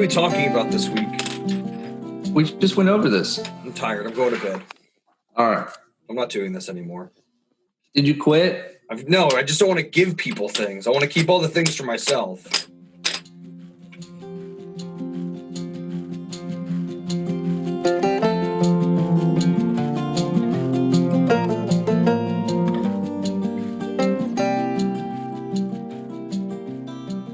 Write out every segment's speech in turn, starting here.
we talking about this week? We just went over this. I'm tired. I'm going to bed. All right. I'm not doing this anymore. Did you quit? No, I just don't want to give people things. I want to keep all the things for myself.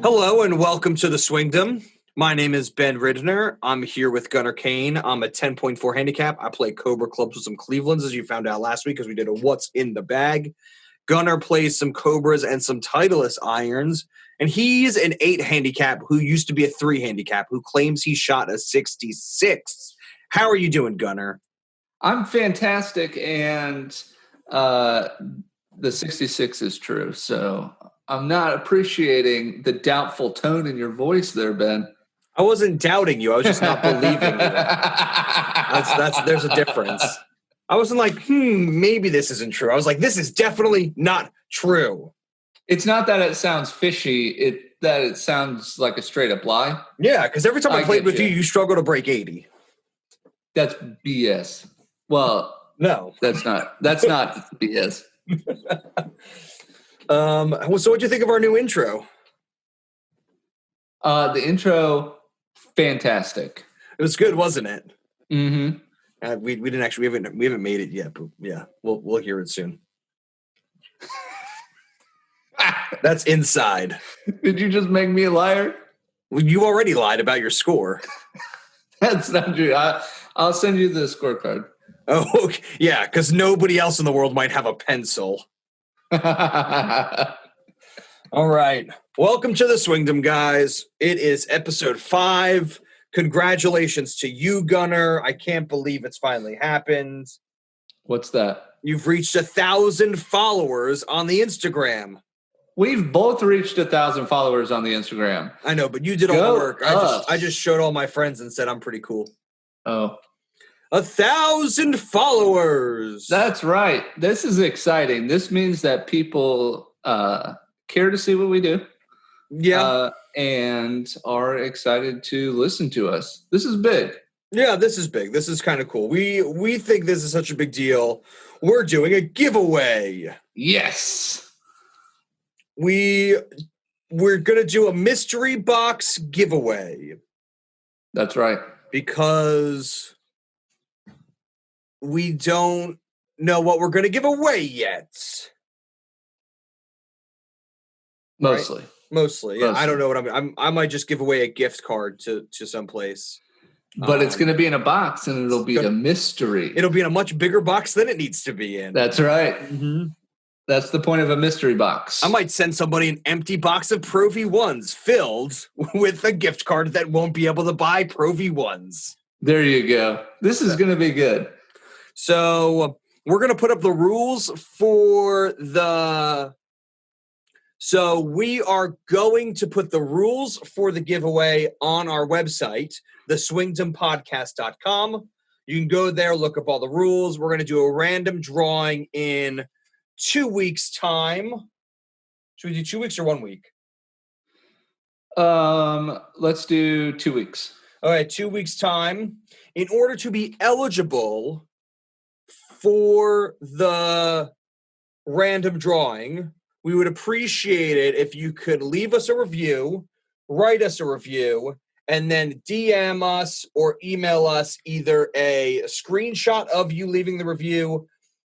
Hello and welcome to the Swingdom. My name is Ben Ridner. I'm here with Gunnar Kane. I'm a 10.4 handicap. I play Cobra clubs with some Clevelands, as you found out last week, because we did a What's in the Bag. Gunnar plays some Cobras and some Titleist irons, and he's an 8 handicap who used to be a 3 handicap who claims he shot a 66. How are you doing, Gunnar? I'm fantastic, and the 66 is true. So I'm not appreciating the doubtful tone in your voice there, Ben. I wasn't doubting you. I was just not believing you. There's a difference. I wasn't like, maybe this isn't true. I was like, this is definitely not true. It's not that it sounds fishy. That it sounds like a straight up lie. Yeah, because every time I played with you, you struggle to break 80. That's BS. Well, no, that's not BS. So what'd you think of our new intro? The intro, fantastic. It was good, wasn't it? Mm-hmm. We didn't actually we haven't made it yet, but yeah, we'll hear it soon. That's inside. Did you just make me a liar? Well, you already lied about your score. That's not true. I'll send you the scorecard. Oh, okay. Yeah, because nobody else in the world might have a pencil. All right. Welcome to the Swingdom, guys. It is episode 5. Congratulations to you, Gunnar. I can't believe it's finally happened. What's that? You've reached 1,000 followers on the Instagram. We've both reached 1,000 followers on the Instagram. I know, but you did all the work. I just showed all my friends and said I'm pretty cool. Oh. 1,000 followers. That's right. This is exciting. This means that people care to see what we do. Yeah. And are excited to listen to us. This is big. Yeah, this is big. This is kind of cool. We think this is such a big deal. We're doing a giveaway. Yes. We're going to do a mystery box giveaway. That's right. Because we don't know what we're going to give away yet. Mostly. Right? Mostly. Yeah. I don't know what I might just give away a gift card to some place. But it's going to be in a box, and it'll be a mystery. It'll be in a much bigger box than it needs to be in. That's right. Mm-hmm. That's the point of a mystery box. I might send somebody an empty box of Pro V1s filled with a gift card that won't be able to buy Pro V1s. There you go. This is going to be good. So we're going to put up the rules for the... So we are going to put the rules for the giveaway on our website, theswingdompodcast.com. You can go there, look up all the rules. We're going to do a random drawing in 2 weeks' time. Should we do 2 weeks or 1 week? Let's do 2 weeks. All right, 2 weeks' time. In order to be eligible for the random drawing, we would appreciate it if you could leave us a review, write us a review, and then DM us or email us either a screenshot of you leaving the review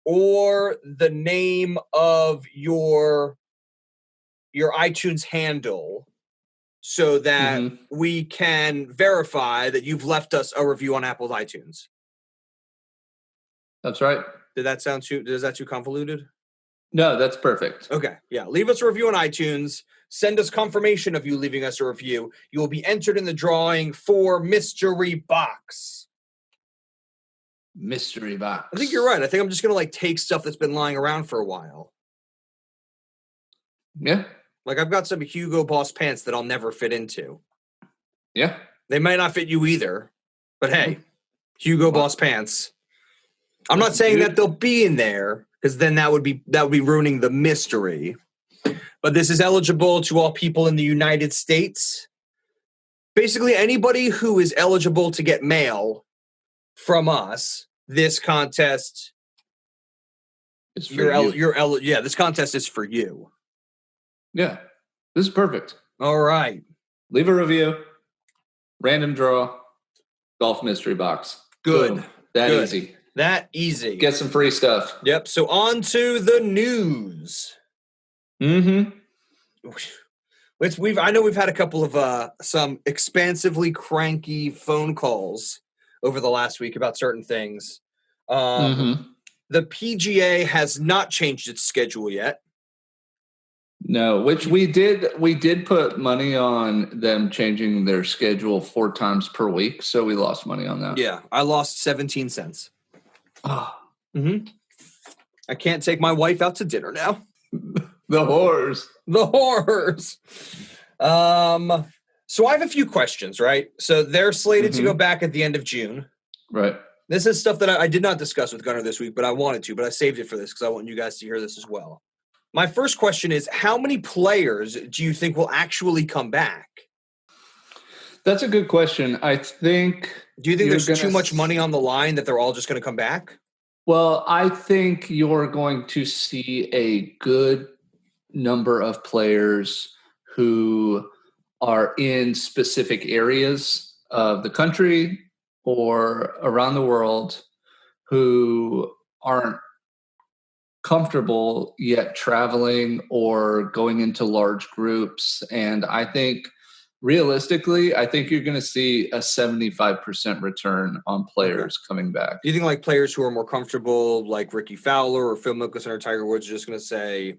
or the name of your iTunes handle so that we can verify that you've left us a review on Apple's iTunes. That's right. Is that too convoluted? No, that's perfect. Okay, yeah. Leave us a review on iTunes. Send us confirmation of you leaving us a review. You will be entered in the drawing for Mystery Box. Mystery Box. I think you're right. I think I'm just going to take stuff that's been lying around for a while. Yeah. I've got some Hugo Boss pants that I'll never fit into. Yeah. They might not fit you either. But hey, Hugo Boss pants. I'm not saying that they'll be in there, because then that would be ruining the mystery. But this is eligible to all people in the United States. basically anybody who is eligible to get mail from us, this contest It's for you. This contest is for you. Yeah, this is perfect. All right. Leave a review. Random draw. Golf mystery box. Good. Boom. Easy. That easy. Get some free stuff. Yep. So on to the news. Mm-hmm. I know we've had a couple of some expansively cranky phone calls over the last week about certain things. The PGA has not changed its schedule yet. No, which we did put money on them changing their schedule 4 times per week, so we lost money on that. Yeah, I lost 17 cents. Oh. Mm-hmm. I can't take my wife out to dinner now. The horrors. So I have a few questions, right? So they're slated to go back at the end of June. Right. This is stuff that I did not discuss with Gunnar this week, but I wanted to, but I saved it for this because I want you guys to hear this as well. My first question is, how many players do you think will actually come back? That's a good question. I think... Do you think there's too much money on the line that they're all just going to come back? Well, I think you're going to see a good number of players who are in specific areas of the country or around the world who aren't comfortable yet traveling or going into large groups. And I think realistically, I think you're going to see a 75% return on players coming back. Do you think like players who are more comfortable, like Ricky Fowler or Phil Mickelson or Tiger Woods, are just going to say,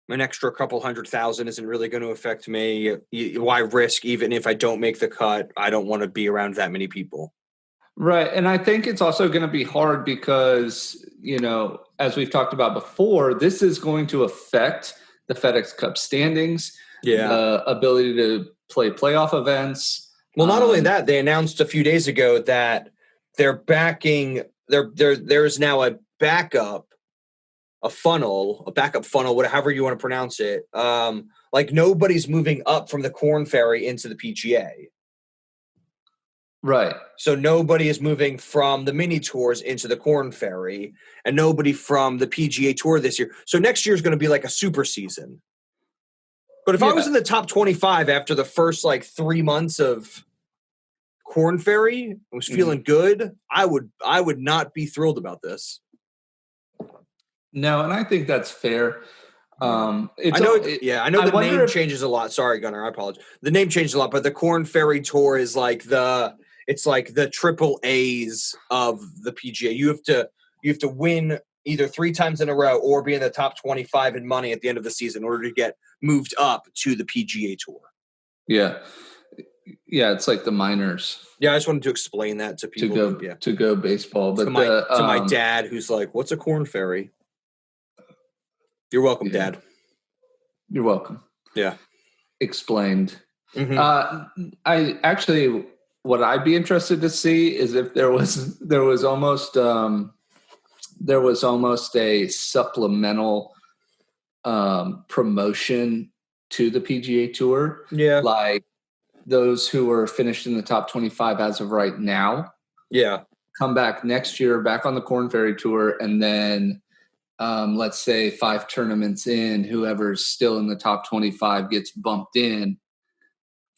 an extra couple 100,000 isn't really going to affect me? Why risk even if I don't make the cut? I don't want to be around that many people. Right. And I think it's also going to be hard because, as we've talked about before, this is going to affect the FedEx Cup standings, the ability to play playoff events. Well, not only that, they announced a few days ago that they're backing there's now a backup funnel, whatever you want to pronounce it. Like nobody's moving up from the Corn Ferry into the PGA. Right. So nobody is moving from the mini tours into the Corn Ferry, and nobody from the PGA Tour this year. So next year is going to be like a super season. But if I was in the top 25 after the first 3 months of Corn Ferry, I was feeling good, I would not be thrilled about this. No, and I think that's fair. I know the name changes a lot. Sorry, Gunnar, I apologize. The name changes a lot, but the Corn Ferry Tour is like the triple A's of the PGA. You have to win either 3 times in a row or be in the top 25 in money at the end of the season in order to get moved up to the PGA Tour. Yeah. Yeah, it's like the minors. Yeah, I just wanted to explain that to people. To go baseball. But to my dad, who's like, what's a Corn Ferry? You're welcome, Dad. You're welcome. Yeah. Explained. Mm-hmm. I actually, what I'd be interested to see is if there was almost a supplemental promotion to the PGA Tour. Yeah. Like those who are finished in the top 25 as of right now. Yeah. Come back next year, back on the Corn Ferry Tour, and then let's say 5 tournaments in, whoever's still in the top 25 gets bumped in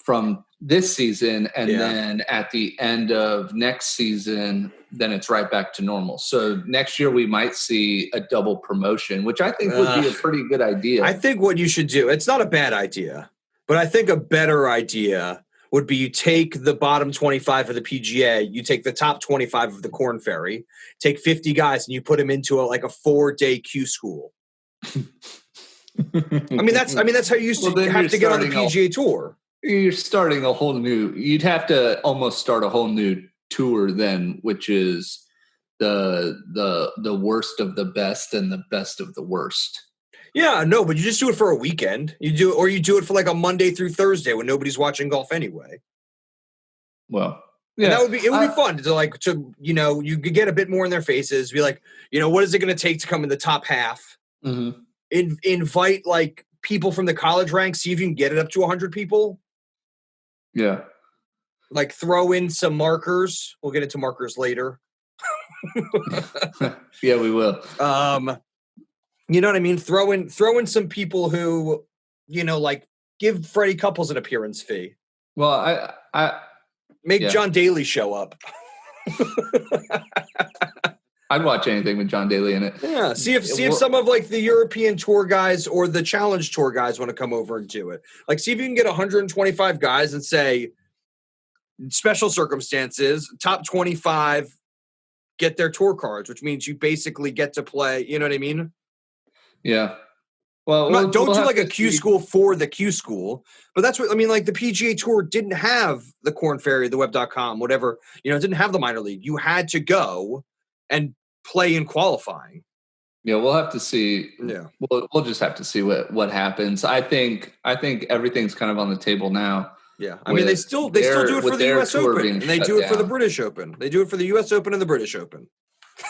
from this season. And then at the end of next season, then it's right back to normal. So next year we might see a double promotion, which I think would be a pretty good idea. I think what you should do, it's not a bad idea, but I think a better idea would be you take the bottom 25 of the PGA, you take the top 25 of the Corn Ferry, take 50 guys, and you put them into a 4-day Q school. That's how you used to have to get on the PGA Tour. You're starting a whole new. You'd have to almost start a whole new tour then, which is the worst of the best and the best of the worst. Yeah, no, but you just do it for a weekend. You do it for a Monday through Thursday when nobody's watching golf anyway. Well, yeah, and it would be fun to you could get a bit more in their faces. Be like, what is it going to take to come in the top half? Mm-hmm. Invite people from the college ranks, see if you can get it up to 100 people. Yeah. Like throw in some markers. We'll get into markers later. Yeah, we will. You know what I mean? Throw in some people who, like give Freddie Couples an appearance fee. Well, I make John Daly show up. I'd watch anything with John Daly in it. Yeah, see if some of like the European tour guys or the Challenge Tour guys want to come over and do it. Like, see if you can get 125 guys and say, special circumstances, top 25 get their tour cards, which means you basically get to play. You know what I mean? Yeah. Well, don't do like a Q school for the Q school, but that's what I mean. Like the PGA Tour didn't have the Korn Ferry, the Web.com, whatever. It didn't have the minor league. You had to go and play in qualifying. Yeah, we'll have to see. Yeah, we'll just have to see what happens. I think everything's kind of on the table now. Yeah, I mean they still do it for the U.S. Open, and they do it for the British Open. They do it for the U.S. Open and the British Open.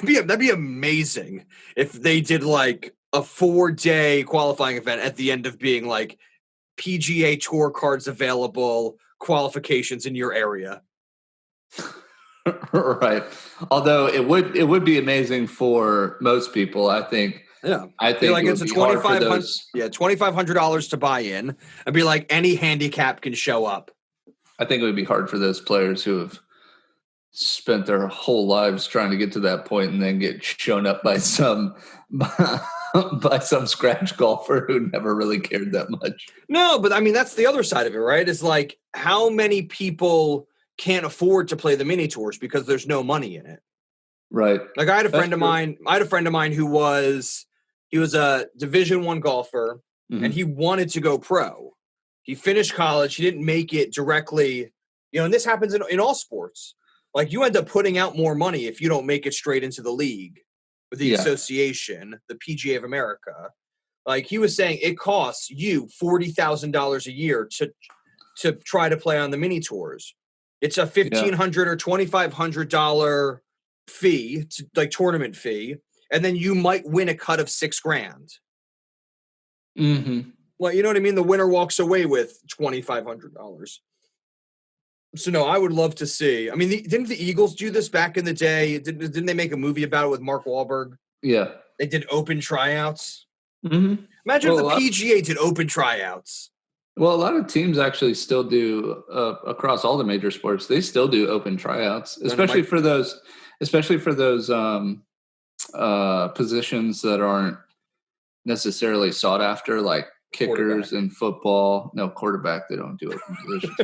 That'd be amazing if they did like a 4-day qualifying event at the end of being like PGA Tour cards available, qualifications in your area. Right. Although it would be amazing for most people, I think. Yeah, I think like it's a $2,500 to buy in, and be like any handicap can show up. I think it would be hard for those players who have spent their whole lives trying to get to that point and then get shown up by some scratch golfer who never really cared that much. No, but I mean that's the other side of it, right? It's like how many people can't afford to play the mini tours because there's no money in it. Right. Like I had a friend of mine who was a Division I golfer, and he wanted to go pro. He finished college. He didn't make it directly, and this happens in all sports. Like you end up putting out more money if you don't make it straight into the league with the association, the PGA of America. Like he was saying, it costs you $40,000 a year to try to play on the mini tours. It's a $1,500 or $2,500 fee, like tournament fee, and then you might win a cut of $6,000. Mm-hmm. Well, you know what I mean? The winner walks away with $2,500. So no, I would love to see. I mean, didn't the Eagles do this back in the day? Didn't they make a movie about it with Mark Wahlberg? Yeah, they did open tryouts. Mm-hmm. Imagine if the PGA did open tryouts. Well, a lot of teams actually still do across all the major sports. They still do open tryouts, especially for those positions that aren't necessarily sought after, like kickers in football. No, quarterback, they don't do open positions.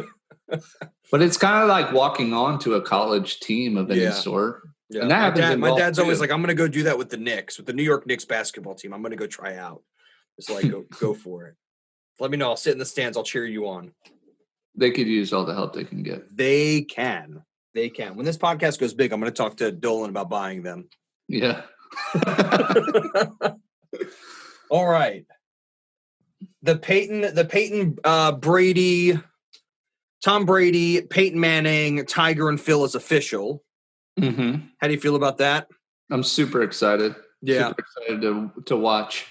But it's kind of like walking on to a college team of any sort. Yeah. And that happens. My dad's always like, I'm going to go do that with the Knicks, with the New York Knicks basketball team. I'm going to go try out. It's like, go for it. Let me know. I'll sit in the stands. I'll cheer you on. They could use all the help they can get. They can. When this podcast goes big, I'm going to talk to Dolan about buying them. Yeah. All right. The Peyton Brady, Tom Brady, Peyton Manning, Tiger, and Phil is official. Mm-hmm. How do you feel about that? I'm super excited. Yeah. Super excited to watch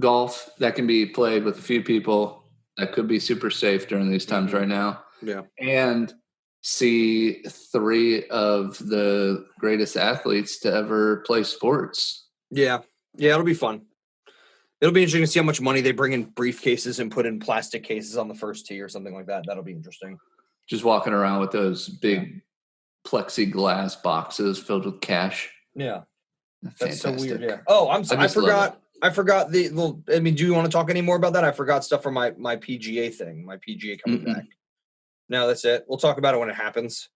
golf that can be played with a few people that could be super safe during these times right now. Yeah. And see 3 of the greatest athletes to ever play sports. Yeah. Yeah, it'll be fun. It'll be interesting to see how much money they bring in briefcases and put in plastic cases on the first tee or something like that. That'll be interesting. Just walking around with those big plexiglass boxes filled with cash. Yeah. Fantastic. That's so weird. Yeah. Oh, I forgot the little. I mean, do you want to talk any more about that? I forgot stuff from my PGA thing. My PGA coming back. No, that's it. We'll talk about it when it happens.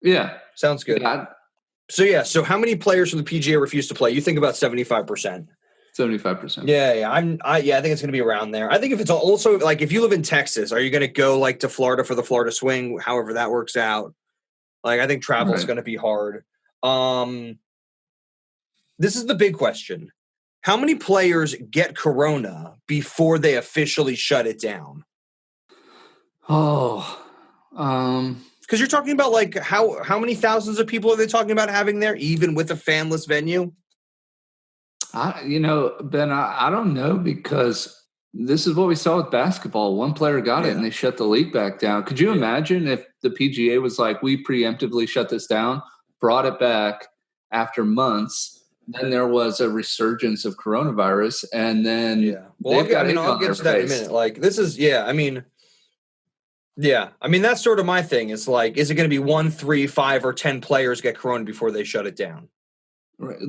Yeah, sounds good. Yeah. So how many players from the PGA refuse to play? You think about 75%. 75%. Yeah. I think it's going to be around there. I think if it's also like if you live in Texas, are you going to go like to Florida for the Florida Swing? However that works out. Like I think travel is going to be hard. This is the big question. How many players get corona before they officially shut it down? Oh, because you're talking about like how many thousands of people are they talking about having there, even with a fanless venue? Ben, I don't know, because this is what we saw with basketball. One player got it and they shut the league back down. Could you imagine if the PGA was like, we preemptively shut this down, brought it back after months, then there was a resurgence of coronavirus, and then I'll get to that in a minute. Like, this is, I mean, that's sort of my thing. Is like, is it going to be 1, 3, 5, or 10 players get corona before they shut it down?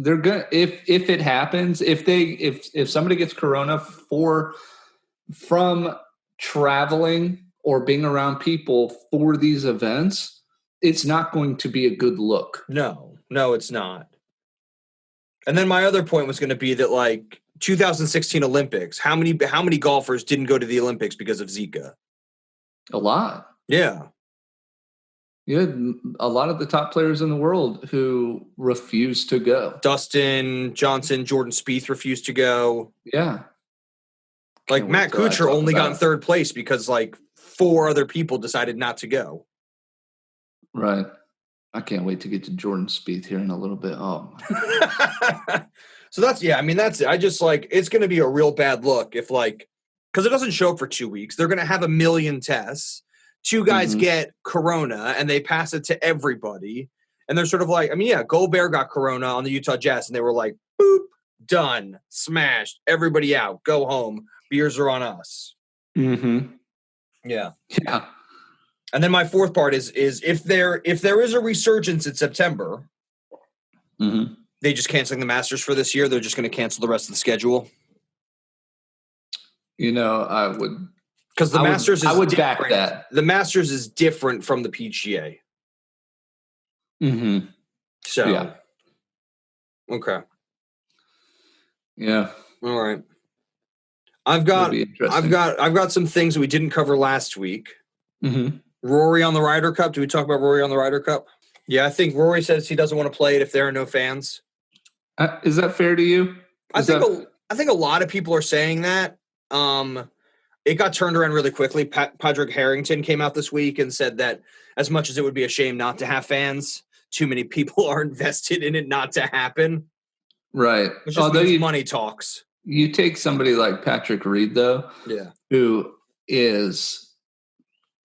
They're good if it happens. If somebody gets corona from traveling or being around people for these events, it's not going to be a good look. No, it's not. And then my other point was going to be that, like, 2016 Olympics, how many golfers didn't go to the Olympics because of Zika? A lot. Yeah. You had a lot of the top players in the world who refused to go. Dustin Johnson, Jordan Spieth refused to go. Yeah. Like, Matt Kuchar only got in third place because, like, 4 other people decided not to go. Right. I can't wait to get to Jordan Spieth here in a little bit. Oh, so that's it. I just, like, it's going to be a real bad look if, like, because it doesn't show up for 2 weeks. They're going to have 1 million tests. 2 guys get corona and they pass it to everybody. And they're sort of like, Gobert got corona on the Utah Jazz and they were like, boop, done, smashed, everybody out, go home. Beers are on us. Mm-hmm. Yeah. Yeah. And then my fourth part is if there is a resurgence in September, they just canceling the Masters for this year. They're just going to cancel the rest of the schedule. I would, because the Masters I would back that. The Masters is different from the PGA. Mm-hmm. So, yeah. Okay. Yeah. All right. I've got some things that we didn't cover last week. Mm-hmm. Rory on the Ryder Cup. Do we talk about Rory on the Ryder Cup? Yeah, I think Rory says he doesn't want to play it if there are no fans. Is that fair to you? I think a lot of people are saying that. It got turned around really quickly. Padraig Harrington came out this week and said that as much as it would be a shame not to have fans, too many people are invested in it not to happen. Right. Which just means money talks. You take somebody like Patrick Reed, though, who is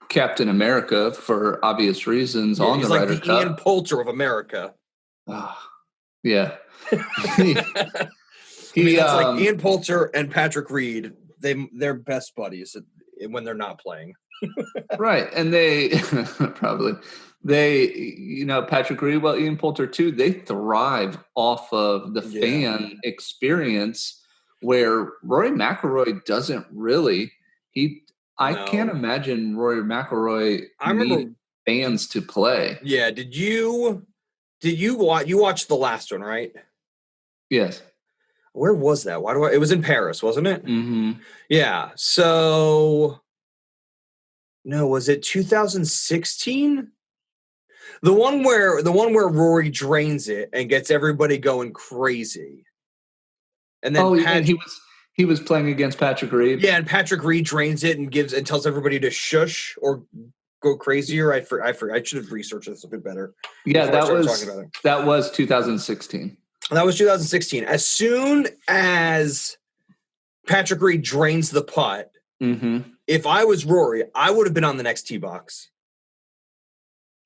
Captain America for obvious reasons on the Ryder Cup. He's like the Ian Poulter of America. Yeah. It's like Ian Poulter and Patrick Reed. They're best buddies when they're not playing. Right. And they Patrick Reed, Ian Poulter too, they thrive off of the fan experience where Rory McIlroy doesn't really. I can't imagine Rory McIlroy need fans to play. Yeah. Did you watch the last one, right? Yes. Where was that? It was in Paris, wasn't it? Mm-hmm. Yeah. So, no, was it 2016? The one where Rory drains it and gets everybody going crazy. And then he was playing against Patrick Reed. Yeah, and Patrick Reed drains it and tells everybody to shush or go crazier. I should have researched this a bit better. Yeah, that was 2016. That was 2016. As soon as Patrick Reed drains the putt, if I was Rory, I would have been on the next tee box.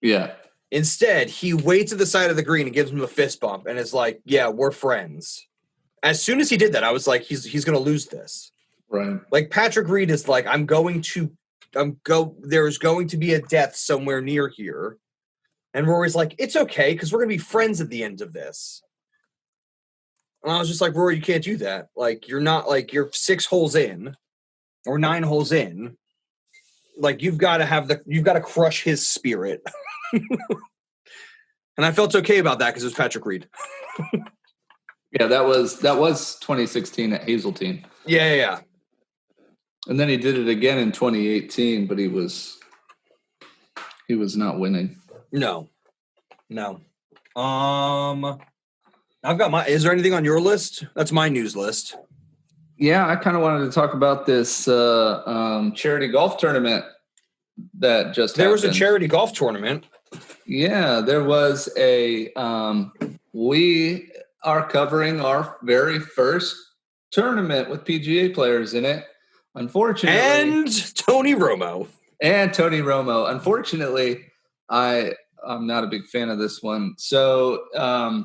Yeah. Instead, he waits at the side of the green and gives him a fist bump and is like, yeah, we're friends. As soon as he did that, I was like, he's going to lose this. Right. Like, Patrick Reed is like, there's going to be a death somewhere near here. And Rory's like, it's okay, because we're going to be friends at the end of this. And I was just like, Rory, you can't do that. Like, you're not, like, you're 6 holes in or 9 holes in. Like, you've got to crush his spirit. And I felt okay about that because it was Patrick Reed. Yeah, that was 2016 at Hazeltine. Yeah. And then he did it again in 2018, but he was not winning. No. I've got is there anything on your list? That's my news list. Yeah, I kind of wanted to talk about this charity golf tournament that just happened. There was a charity golf tournament. Yeah, there was we are covering our very first tournament with PGA players in it. Unfortunately, And Tony Romo. Unfortunately, I'm not a big fan of this one. So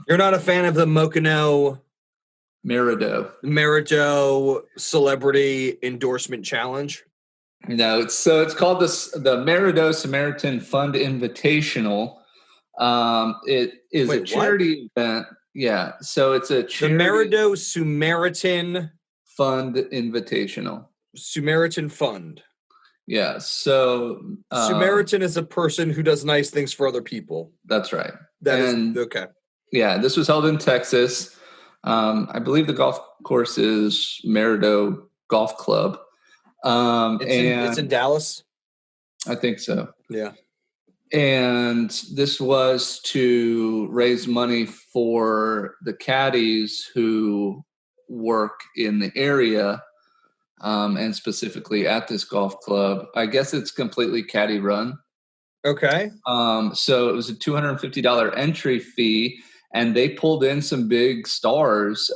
you're not a fan of the Mochino Merido Celebrity Endorsement Challenge? No, it's called the Merido Samaritan Fund Invitational. It is a charity event. Yeah, so it's a charity. The Merido Samaritan Fund Invitational. Samaritan Fund. Yeah, so Samaritan is a person who does nice things for other people. That's right. Okay. Yeah, this was held in Texas. I believe the golf course is Merido Golf Club. It's in Dallas. I think so. Yeah. And this was to raise money for the caddies who work in the area, and specifically at this golf club. I guess it's completely caddy run. Okay. So it was a $250 entry fee, and they pulled in some big stars.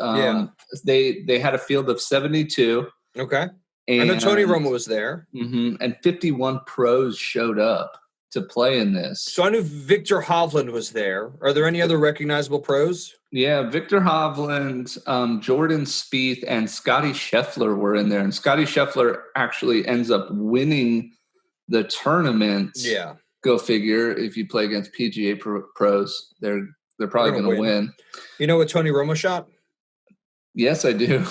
They had a field of 72. Okay. I know Tony Romo was there. And 51 pros showed up to play in this. So I knew Victor Hovland was there. Are there any other recognizable pros? Yeah, Victor Hovland, Jordan Spieth, and Scotty Scheffler were in there. And Scotty Scheffler actually ends up winning the tournament. Yeah. Go figure. If you play against PGA pros, they're probably going to win. You know what Tony Romo shot? Yes, I do.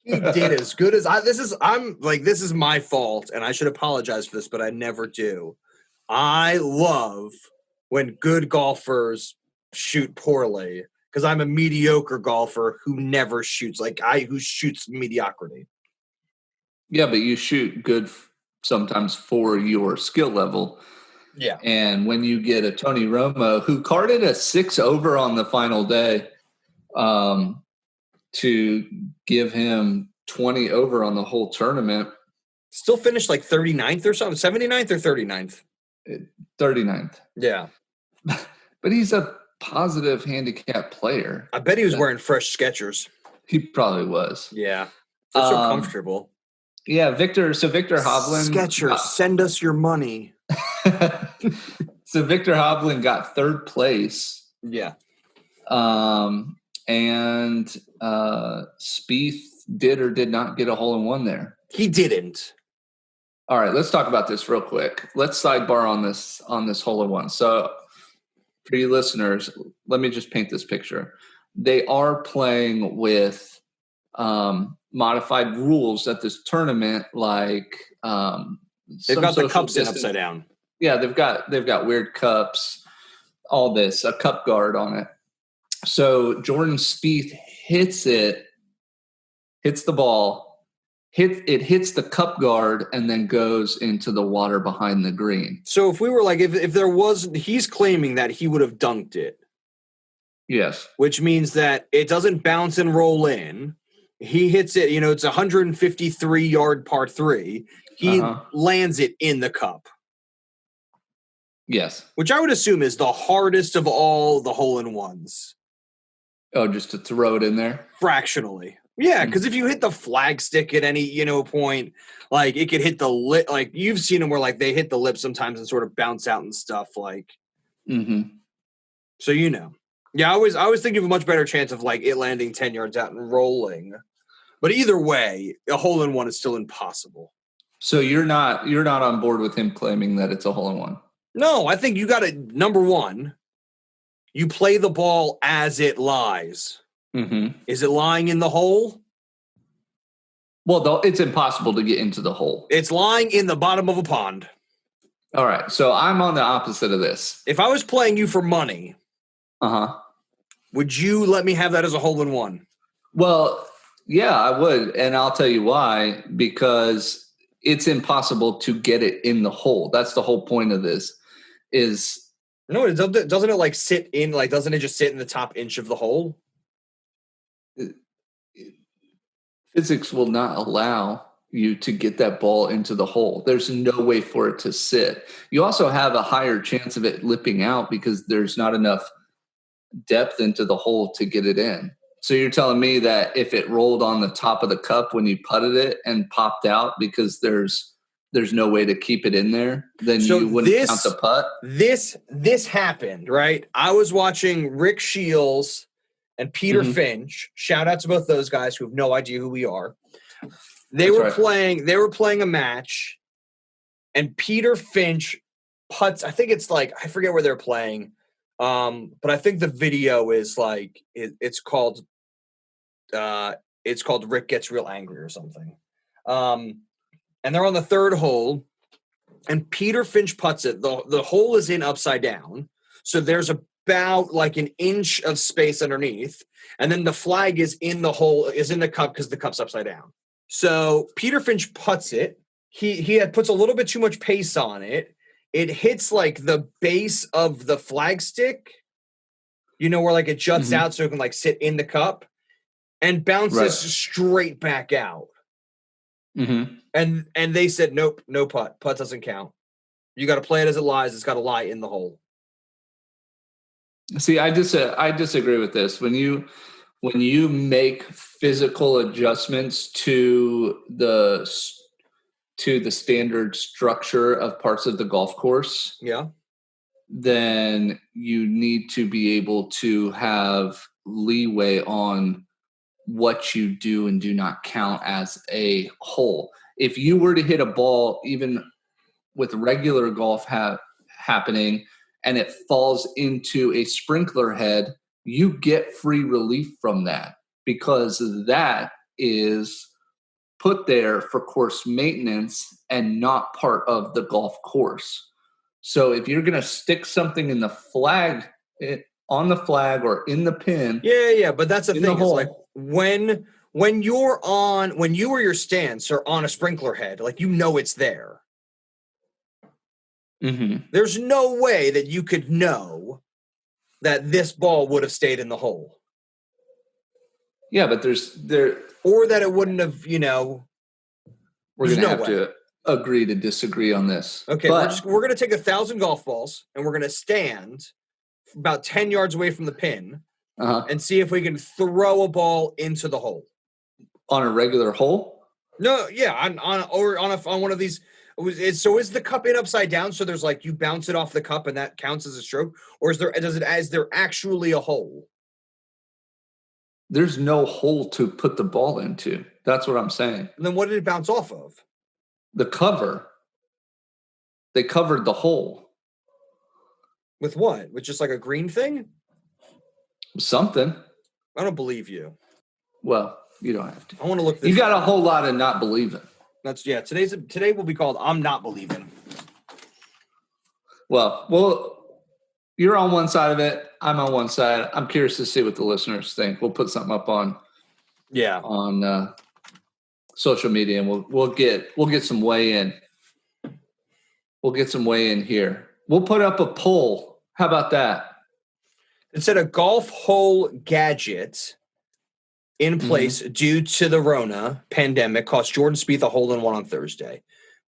He did as good as this is my fault, and I should apologize for this, but I never do. I love when good golfers shoot poorly because I'm a mediocre golfer who never shoots who shoots mediocrity. Yeah, but you shoot good sometimes for your skill level. Yeah. And when you get a Tony Romo who carded a 6 over on the final day, to give him 20 over on the whole tournament. Still finished like 39th or something, 79th or 39th? 39th. Yeah. But he's a positive handicap player. I bet he was wearing fresh Skechers. He probably was. Yeah. They're so comfortable. Yeah, Victor Hovland. Skechers, send us your money. So Victor Hovland got 3rd place. Yeah. And Spieth did or did not get a hole-in-one there. He didn't. All right, let's talk about this real quick. Let's sidebar on this hole-in-one. So for you listeners, let me just paint this picture. They are playing with modified rules at this tournament, like they've got the cups in upside down. Yeah, they've got weird cups, all this, a cup guard on it. So Jordan Spieth hits the ball, hits the cup guard, and then goes into the water behind the green. So if we were if there was, he's claiming that he would have dunked it. Yes. Which means that it doesn't bounce and roll in. He hits it, it's a 153-yard par 3. He lands it in the cup. Yes. Which I would assume is the hardest of all the hole-in-ones. Oh, just to throw it in there? Fractionally. Yeah, because if you hit the flag stick at any, point, it could hit the lip. You've seen them where, they hit the lip sometimes and sort of bounce out and stuff, So, Yeah, I always think you have a much better chance of, it landing 10 yards out and rolling. But either way, a hole-in-one is still impossible. So you're not on board with him claiming that it's a hole-in-one? No, I think you got to, number one, you play the ball as it lies. Mm-hmm. Is it lying in the hole? Well, it's impossible to get into the hole. It's lying in the bottom of a pond. All right, so I'm on the opposite of this. If I was playing you for money, would you let me have that as a hole-in-one? Well, yeah, I would, and I'll tell you why. Because it's impossible to get it in the hole. That's the whole point of this. No, doesn't it sit in? Doesn't it just sit in the top inch of the hole? Physics will not allow you to get that ball into the hole. There's no way for it to sit. You also have a higher chance of it lipping out because there's not enough depth into the hole to get it in. So you're telling me that if it rolled on the top of the cup when you putted it and popped out because there's no way to keep it in there, then you wouldn't count the putt? This happened, right? I was watching Rick Shields and Peter Finch. Shout out to both those guys who have no idea who we are. They were playing a match, and Peter Finch putts. I think it's like, I forget where they're playing. But I think the video is like it's called Rick Gets Real Angry or something. And they're on the third hole, and Peter Finch putts it. The hole is in upside down, so there's about like an inch of space underneath, and then the flag is in the hole, is in the cup because the cup's upside down. So Peter Finch putts it. He puts a little bit too much pace on it. It hits like the base of the flagstick, where like it juts out so it can like sit in the cup, and bounces straight back out. Mm-hmm. And they said, nope, no putt. Putt doesn't count. You got to play it as it lies. It's got to lie in the hole. See, I disagree with this. When you make physical adjustments to the standard structure of parts of the golf course, then you need to be able to have leeway on what you do and do not count as a hole. If you were to hit a ball, even with regular golf happening, and it falls into a sprinkler head, you get free relief from that, because that is put there for course maintenance and not part of the golf course. So if you're going to stick something in the flag, on the flag or in the pin. Yeah. But that's the thing, is like when you or your stance are on a sprinkler head, like, it's there. Mm-hmm. There's no way that you could know that this ball would have stayed in the hole. Yeah, but or that it wouldn't have, we're going to have to agree to disagree on this. Okay, we're going to take 1,000 golf balls, and we're going to stand about 10 yards away from the pin and see if we can throw a ball into the hole. On a regular hole? No, yeah, on one of these. So is the cup in upside down? So there's like, you bounce it off the cup and that counts as a stroke, or is there actually a hole? There's no hole to put the ball into. That's what I'm saying. And then what did it bounce off of? The cover. They covered the hole. With what? With just like a green thing? Something. I don't believe you. Well, you don't have to. I want to look this. You got a whole lot of not believing. Today will be called I'm Not Believing. Well, you're on one side of it. I'm on one side. I'm curious to see what the listeners think. We'll put something up on social media, and we'll get some weigh in. We'll get some weigh in here. We'll put up a poll. How about that? It said a golf hole gadget in place due to the Rona pandemic cost Jordan Spieth a hole-in-one on Thursday,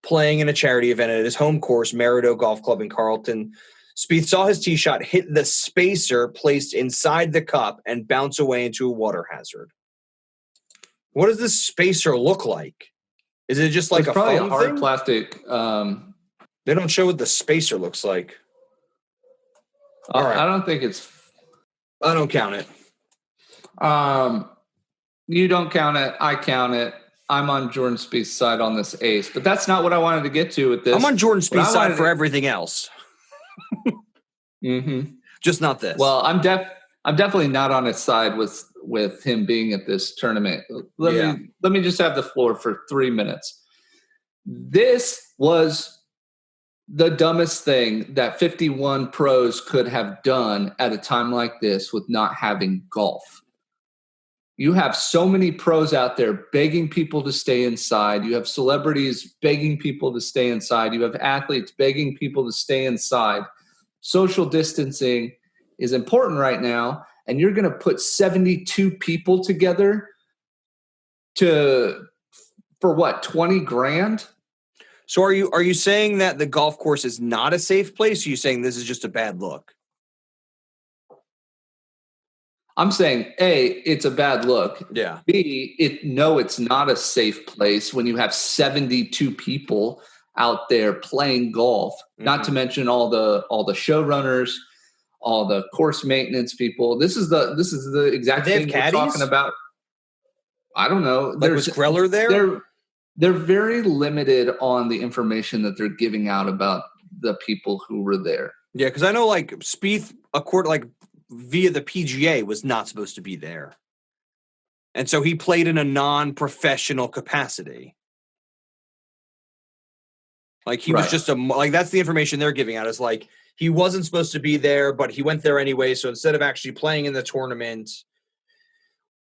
playing in a charity event at his home course, Merido Golf Club in Carlton. Spieth saw his tee shot hit the spacer placed inside the cup and bounce away into a water hazard. What does this spacer look like? Is it just like probably a hard thing? Plastic? They don't show what the spacer looks like. All right. I don't think it's. I don't count it. You don't count it. I count it. I'm on Jordan Spieth's side on this ace, but that's not what I wanted to get to with this. I'm on Jordan Spieth's side for everything else. Just not this. Well, I'm definitely not on his side with him being at this tournament. Let me just have the floor for 3 minutes. This was the dumbest thing that 51 pros could have done at a time like this with not having golf. You have so many pros out there begging people to stay inside. You have celebrities begging people to stay inside. You have athletes begging people to stay inside. Social distancing is important right now, and you're going to put 72 people together for what, 20 grand? So are you saying that the golf course is not a safe place? Or are you saying this is just a bad look? I'm saying, A, it's a bad look. Yeah. B, it's not a safe place when you have 72 people out there playing golf, not to mention all the showrunners, all the course maintenance people. This is the exact thing we're talking about. I don't know. Like, was Greller there? They're very limited on the information that they're giving out about the people who were there. Yeah, because I know like Spieth, via the PGA, was not supposed to be there. And so he played in a non-professional capacity. Like he was just that's the information they're giving out, is like he wasn't supposed to be there, but he went there anyway. So instead of actually playing in the tournament,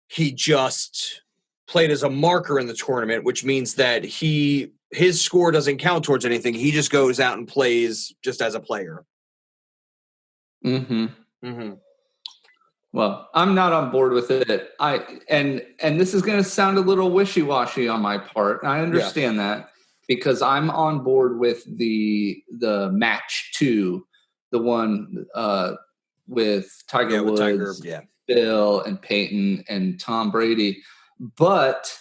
he just played as a marker in the tournament, which means that his score doesn't count towards anything. He just goes out and plays just as a player. Well, I'm not on board with it. And this is going to sound a little wishy-washy on my part. I understand that, because I'm on board with the match 2, the one with Tiger Woods, Bill and Peyton and Tom Brady. But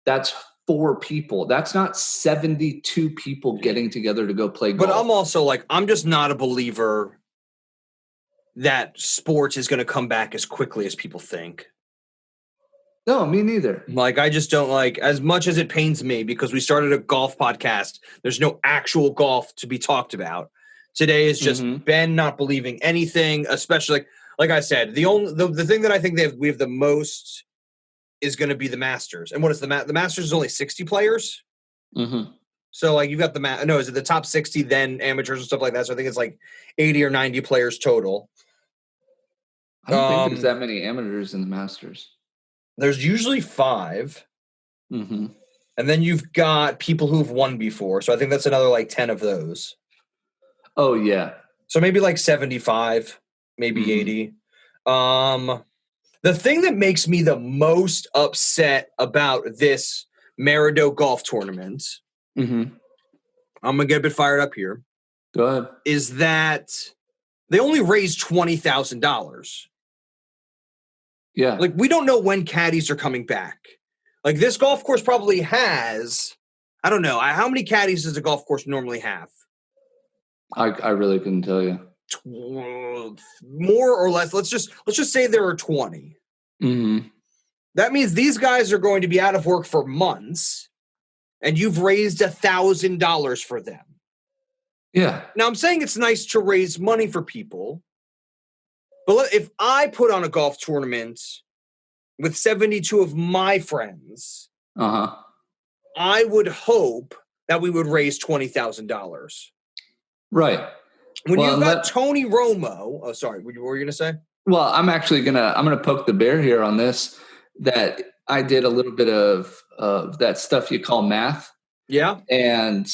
that's 4 people. That's not 72 people getting together to go play golf. But I'm also I'm just not a believer that sports is going to come back as quickly as people think. No, me neither. I just don't as much as it pains me, because we started a golf podcast, there's no actual golf to be talked about. Today is just Ben not believing anything, especially like I said, the thing that I think we have the most is going to be the Masters. And what is the Masters is only 60 players? So you've got is it the top 60, then amateurs and stuff like that? So I think it's 80 or 90 players total. I don't think there's that many amateurs in the Masters. There's usually 5. And then you've got people who've won before. So I think that's another 10 of those. Oh, yeah. So maybe 75, maybe 80. The thing that makes me the most upset about this Maridoe golf tournament, I'm going to get a bit fired up here. Go ahead. Is that they only raised $20,000. Yeah. We don't know when caddies are coming back. This golf course probably has, I don't know, how many caddies does a golf course normally have? I really couldn't tell you. More or less. Let's just say there are 20. That means these guys are going to be out of work for months, and you've raised $1,000 for them. Yeah. Now, I'm saying it's nice to raise money for people, but if I put on a golf tournament with 72 of my friends, I would hope that we would raise $20,000. Right. When you've got Tony Romo, oh, sorry, what were you going to say? Well, I'm actually gonna poke the bear here on this. That I did a little bit of that stuff you call math. Yeah. And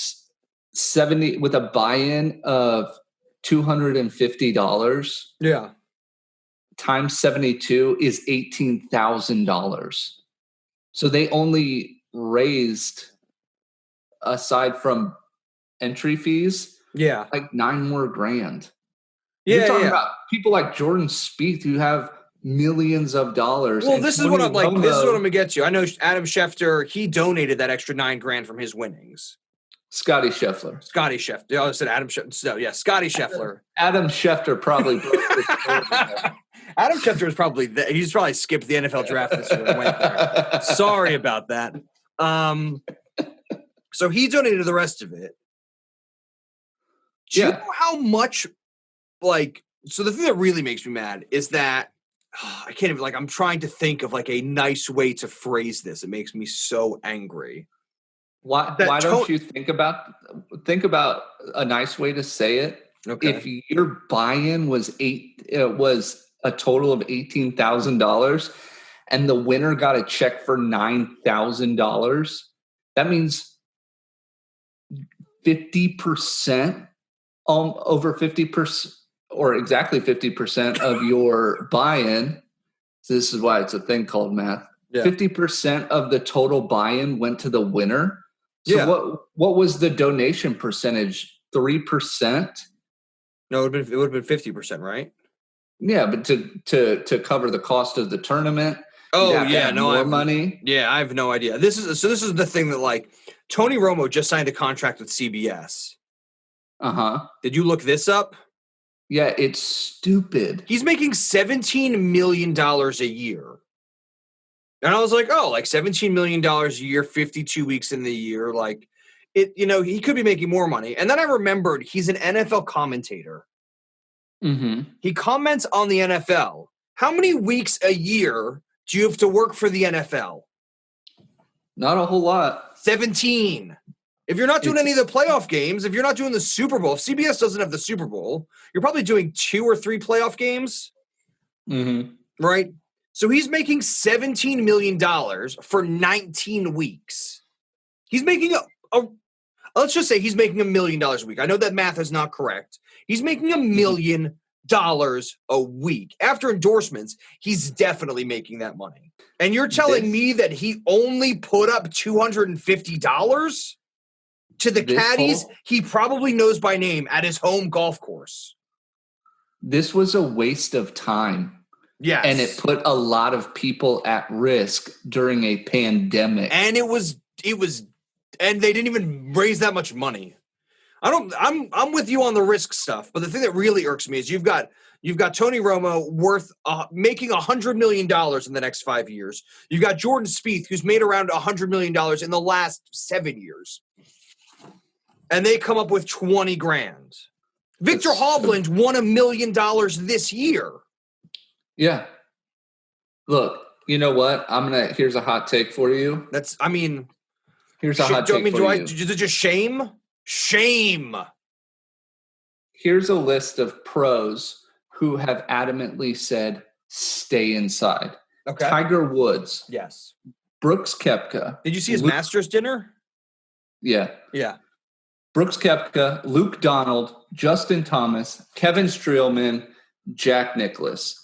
70 with a buy-in of $250. Yeah. Times 72 is $18,000. So they only raised, aside from entry fees, $9 more grand. You're talking about people like Jordan Spieth who have millions of dollars. Well, this is what I'm This is what I'm gonna get to. I know Adam Schefter, he donated that extra $9 grand from his winnings. Scotty Scheffler. Yeah, I said Adam Schefter. So yeah, Scotty Scheffler. Adam Schefter probably broke this. Adam Schefter was probably he's probably skipped the NFL draft this year and went there. Sorry about that. So he donated the rest of it. Do you know how much? So the thing that really makes me mad is that I can't even I'm trying to think of a nice way to phrase this. It makes me so angry. Why don't you think about a nice way to say it? Okay. If your buy-in was a total of $18,000 and the winner got a check for $9,000, that means 50%, over 50%. Or exactly 50% of your buy-in. So this is why it's a thing called math. 50% of the total buy-in went to the winner. So what was the donation percentage? 3%? No, it would have been 50%, right? Yeah, but to cover the cost of the tournament, Oh you'd have to yeah, have no, more money. Yeah, I have no idea. This is the thing that like Tony Romo just signed a contract with CBS. Did you look this up? Yeah, it's stupid. He's making $17 million a year. And I was like, oh, like $17 million a year, 52 weeks in the year. Like it, he could be making more money. And then I remembered he's an NFL commentator. Mm-hmm. He comments on the NFL. How many weeks a year do you have to work for the NFL? Not a whole lot. 17. If you're not doing any of the playoff games, if you're not doing the Super Bowl, if CBS doesn't have the Super Bowl, you're probably doing 2 or 3 playoff games. Mm-hmm. Right? So he's making $17 million for 19 weeks. He's making let's just say he's making $1 million a week. I know that math is not correct. He's making $1 million a week. After endorsements, he's definitely making that money. And you're telling me that he only put up $250 to the caddies he probably knows by name at his home golf course? This was a waste of time. Yes. And it put a lot of people at risk during a pandemic. And and they didn't even raise that much money. I'm with you on the risk stuff, but the thing that really irks me is you've got Tony Romo making $100 million in the next 5 years. You've got Jordan Spieth, who's made around $100 million in the last 7 years. And they come up with 20 grand. Victor Hovland won $1 million this year. Yeah. Look, you know what? Here's a hot take for you. Here's a hot take for you. Is it just shame? Shame. Here's a list of pros who have adamantly said, stay inside. Okay. Tiger Woods. Yes. Brooks Koepka. Did you see his Masters dinner? Yeah. Yeah. Brooks Koepka, Luke Donald, Justin Thomas, Kevin Streelman, Jack Nicklaus.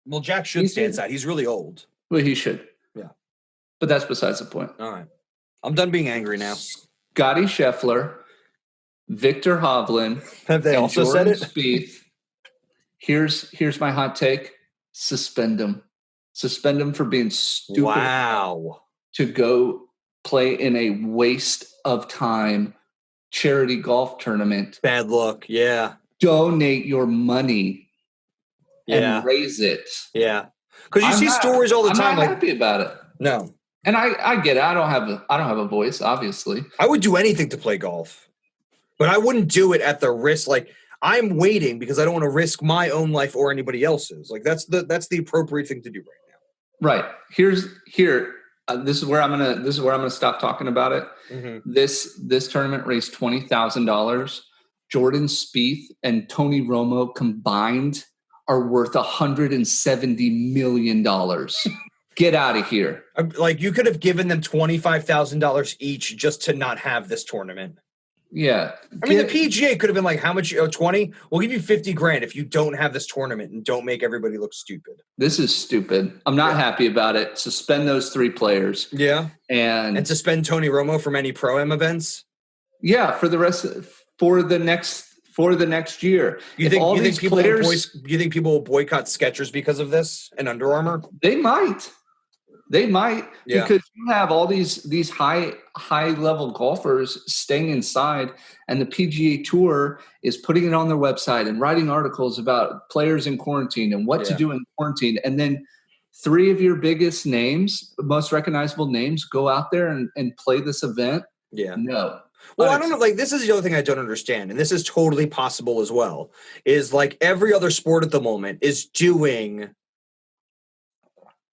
Well, Jack should stay inside. He's really old. Well, he should. Yeah. But that's besides the point. All right. I'm done being angry now. Scotty Scheffler, Victor Hovland. Have they also Jordan said it? Spieth. Here's my hot take. Suspend them. Suspend them for being stupid. Wow. To go play in a waste of time charity golf tournament. Bad luck. Yeah. Donate your money. And raise it. Yeah. Because you see stories all the time. I'm not happy about it. No. And I get it. I don't have a voice, obviously. I would do anything to play golf. But I wouldn't do it at the risk. Like, I'm waiting because I don't want to risk my own life or anybody else's. Like, that's the appropriate thing to do right now. Right. This is where I'm gonna stop talking about it. Mm-hmm. This tournament raised $20,000. Jordan Spieth and Tony Romo combined are worth $170 million. Get out of here. Like, you could have given them $25,000 each just to not have this tournament. Yeah. I mean, the PGA could have been like, how much? 20? We'll give you 50 grand if you don't have this tournament and don't make everybody look stupid. This is stupid. I'm not happy about it. Suspend those 3 players. Yeah. And suspend Tony Romo from any Pro-Am events. Yeah. For the next year. You think people will boycott Skechers because of this and Under Armour? They might. Yeah. Because you have all these high level golfers staying inside, and the PGA Tour is putting it on their website and writing articles about players in quarantine and what to do in quarantine. And then 3 of your biggest names, most recognizable names, go out there and play this event. Yeah. No. Well, I don't know. Like, this is the other thing I don't understand, and this is totally possible as well, is like every other sport at the moment is doing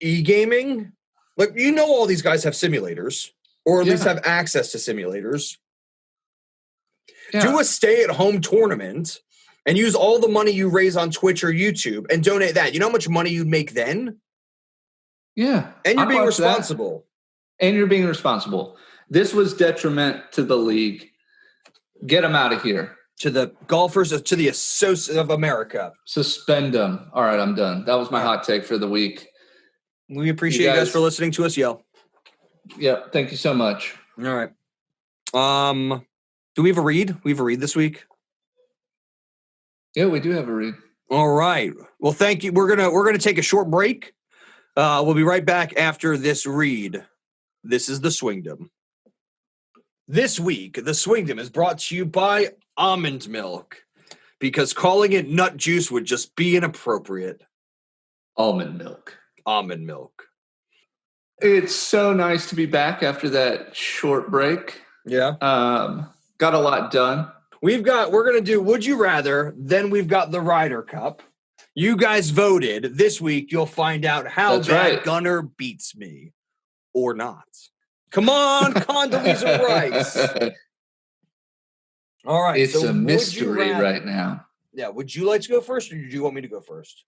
e-gaming. Like, all these guys have simulators, or at least have access to simulators. Yeah. Do a stay-at-home tournament and use all the money you raise on Twitch or YouTube and donate that. You know how much money you'd make then? Yeah. And you're being responsible. This was detriment to the league. Get them out of here. To the golfers, to the Association of America. Suspend them. All right, I'm done. That was my hot take for the week. We appreciate you guys for listening to us yell. Yeah, thank you so much. All right. Do we have a read? We have a read this week? Yeah, we do have a read. All right. Well, thank you. We're gonna take a short break. We'll be right back after this read. This is the Swingdom. This week, the Swingdom is brought to you by almond milk, because calling it nut juice would just be inappropriate. Almond milk. Almond milk. It's so nice to be back after that short break. Yeah. Got a lot done. We're going to do Would You Rather, then we've got the Ryder Cup. You guys voted. This week, you'll find out how bad Gunnar beats me. Or not. Come on, Condoleezza Rice. All right. It's a mystery right now. Yeah. Would you like to go first, or do you want me to go first?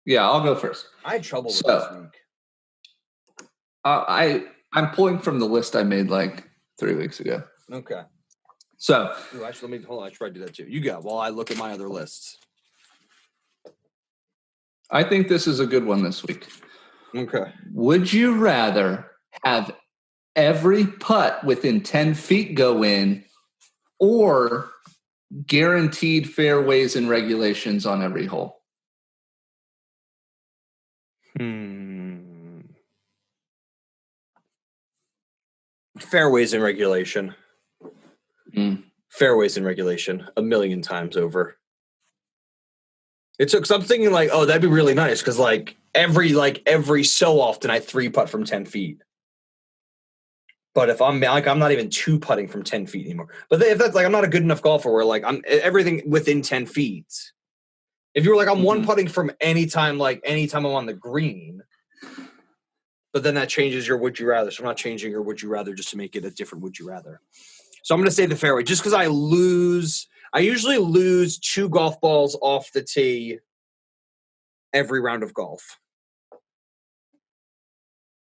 Yeah, I'll go first. I had trouble with this week. I'm pulling from the list I made like 3 weeks ago. Okay. So, actually, hold on. I should probably do that too. You go while I look at my other lists. I think this is a good one this week. Okay. Would you rather have every putt within 10 feet go in, or guaranteed fairways and regulations on every hole? Fairways and regulation. Fairways and regulation 1,000,000 times over. It took something like, oh, that'd be really nice, because every so often I 3-putt from 10 feet. But if I'm not even 2-putting from 10 feet anymore. But if that's I'm not a good enough golfer where I'm everything within 10 feet. If you were I'm 1-putting from anytime I'm on the green, but then that changes your would you rather. So I'm not changing your would you rather just to make it a different would you rather. So I'm going to say the fairway, just because I usually lose 2 golf balls off the tee every round of golf.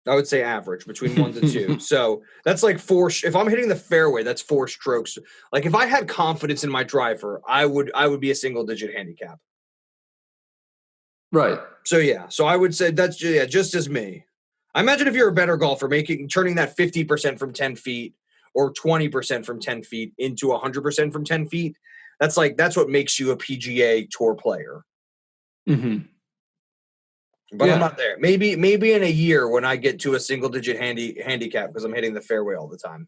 I would say average, between 1 to 2. So that's 4. If I'm hitting the fairway, that's 4 strokes. If I had confidence in my driver, I would be a single-digit handicap. Right. So yeah. So I would say that's just as me. I imagine if you're a better golfer, turning that 50% from 10 feet or 20% from 10 feet into 100% from 10 feet. That's what makes you a PGA Tour player. Mm-hmm. But I'm not there. Maybe in a year when I get to a single-digit handicap because I'm hitting the fairway all the time,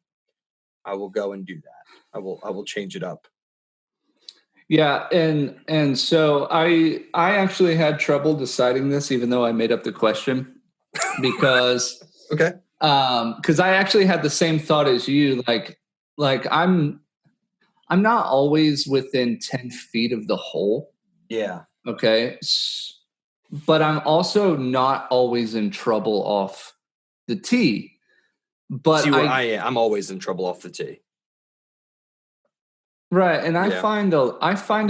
I will go and do that. I will change it up. Yeah, and so I actually had trouble deciding this, even though I made up the question, because okay, because I actually had the same thought as you. I'm not always within 10 feet of the hole. Yeah. Okay. But I'm also not always in trouble off the tee. But I'm always in trouble off the tee. Right, and I find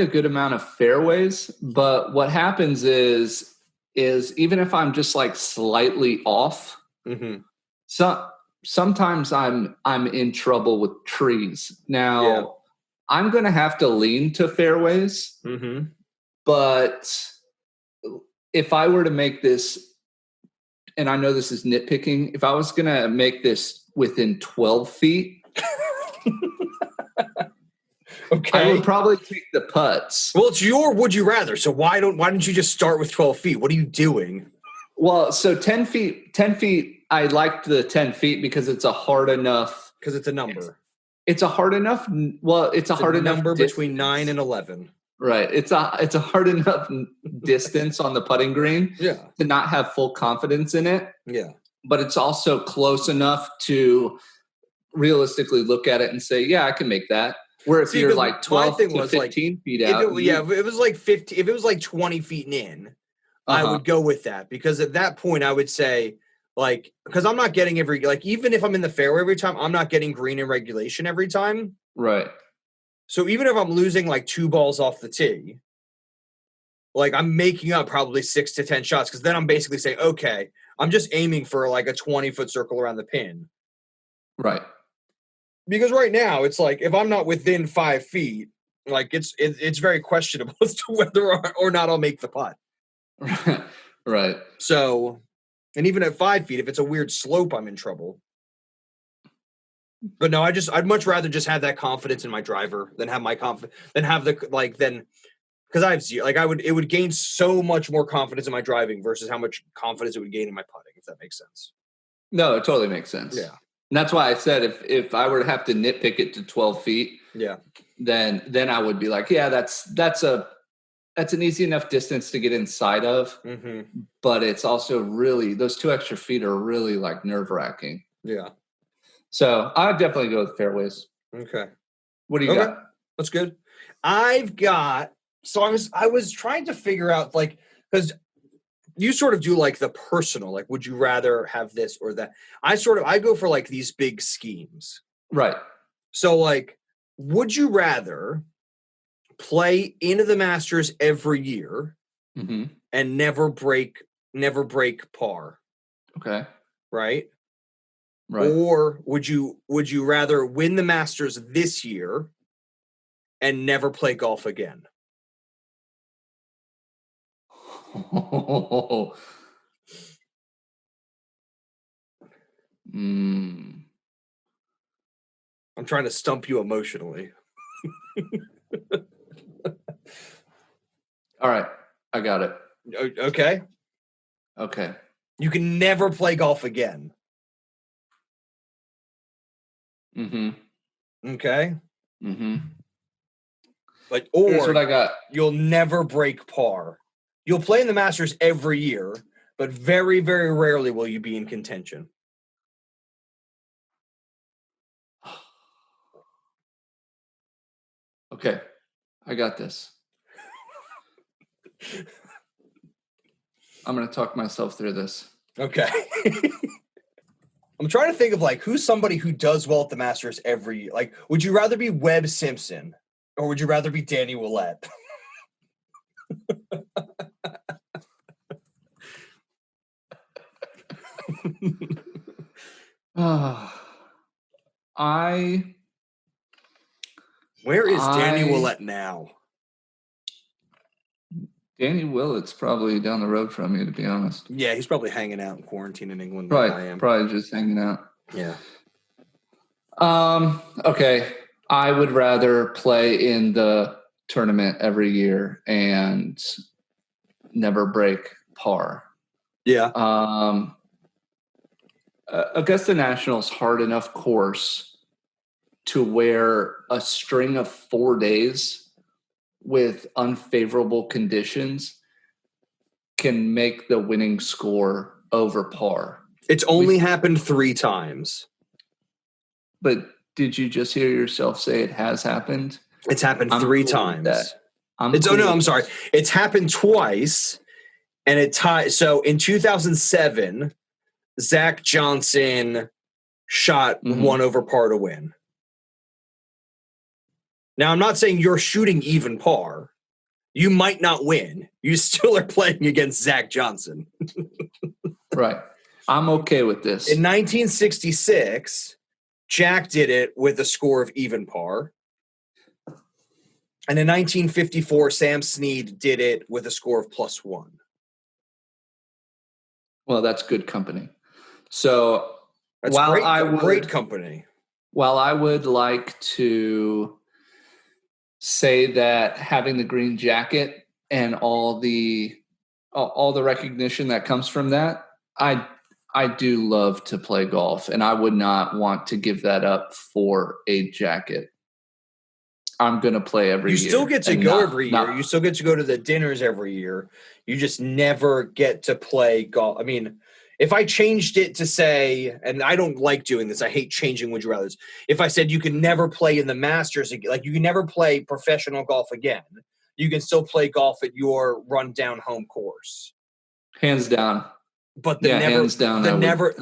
a good amount of fairways, but what happens is even if I'm just slightly off, sometimes I'm in trouble with trees. Now, I'm going to have to lean to fairways, but if I were to make this, and I know this is nitpicking, if I was going to make this within 12 feet, okay, I would probably take the putts. Well, it's your would you rather. So why don't you just start with 12 feet? What are you doing? Well, so 10 feet, I liked the 10 feet because it's a hard enough. Because it's a number. It's a hard enough. Well, it's a hard enough number between 9 and 11. Right. It's a hard enough distance on the putting green to not have full confidence in it. Yeah. But it's also close enough to realistically look at it and say, yeah, I can make that. Where if you're 12 to 15 feet out. If it was 15, if it was 20 feet in, I would go with that. Because at that point I would say, because I'm not getting even if I'm in the fairway every time, I'm not getting green in regulation every time. Right. So even if I'm losing 2 balls off the tee, I'm making up probably 6 to 10 shots, because then I'm basically saying, okay, I'm just aiming for a 20-foot circle around the pin. Right. Because right now it's if I'm not within 5 feet, it's very questionable as to whether or not I'll make the putt. Right. So, and even at 5 feet, if it's a weird slope, I'm in trouble. But no, I'd much rather just have that confidence in my driver than have my confidence, than have because because I have zero. Like it would gain so much more confidence in my driving versus how much confidence it would gain in my putting, if that makes sense. No, it totally makes sense. Yeah. And that's why I said if I were to have to nitpick it to 12 feet, yeah, then I would be like, yeah, that's an easy enough distance to get inside of. Mm-hmm. But it's also really, those 2 extra feet are really like nerve-wracking. Yeah. So I'd definitely go with fairways. Okay. What do you got? That's good. I've got, so I was trying to figure out, like, because you sort of do like the personal, like, would you rather have this or that? I go for like these big schemes. Right. So like, would you rather play into the Masters every year and never break par? Okay. Right. Right. Or would you rather win the Masters this year and never play golf again? I'm trying to stump you emotionally. All right. I got it. Okay. Okay. You can never play golf again. Okay. But here's what I got. You'll never break par. You'll play in the Masters every year, but very, very rarely will you be in contention. Okay. I got this. I'm going to talk myself through this. Okay. I'm trying to think of like who's somebody who does well at the Masters every year. Like, would you rather be Webb Simpson or would you rather be Danny Willett? Where is Danny Willett now? Danny Willett's probably down the road from you, to be honest. Yeah, he's probably hanging out in quarantine in England. Right, like I am. Probably just hanging out. Yeah. Okay. I would rather play in the tournament every year and never break par. Yeah. Augusta National's hard enough course to where a string of 4 days with unfavorable conditions can make the winning score over par. It's only happened 3 times. But did you just hear yourself say it has happened? It's happened 3 times. I'm sorry. It's happened twice, and it tied. So in 2007, Zach Johnson shot 1 over par to win. Now, I'm not saying you're shooting even par. You might not win. You still are playing against Zach Johnson. Right. I'm okay with this. In 1966, Jack did it with a score of even par. And in 1954, Sam Snead did it with a score of +1. Well, that's good company. So that's great company. While I would like to say that having the green jacket and all the recognition that comes from that, I do love to play golf, and I would not want to give that up for a jacket. I'm going to play every year. You still get to go every year. You still get to go to the dinners every year. You just never get to play golf. I mean, if I changed it to say, and I don't like doing this, I hate changing would you rathers. If I said you can never play in the Masters, like you can never play professional golf again, you can still play golf at your rundown home course. Hands down. But hands down. The never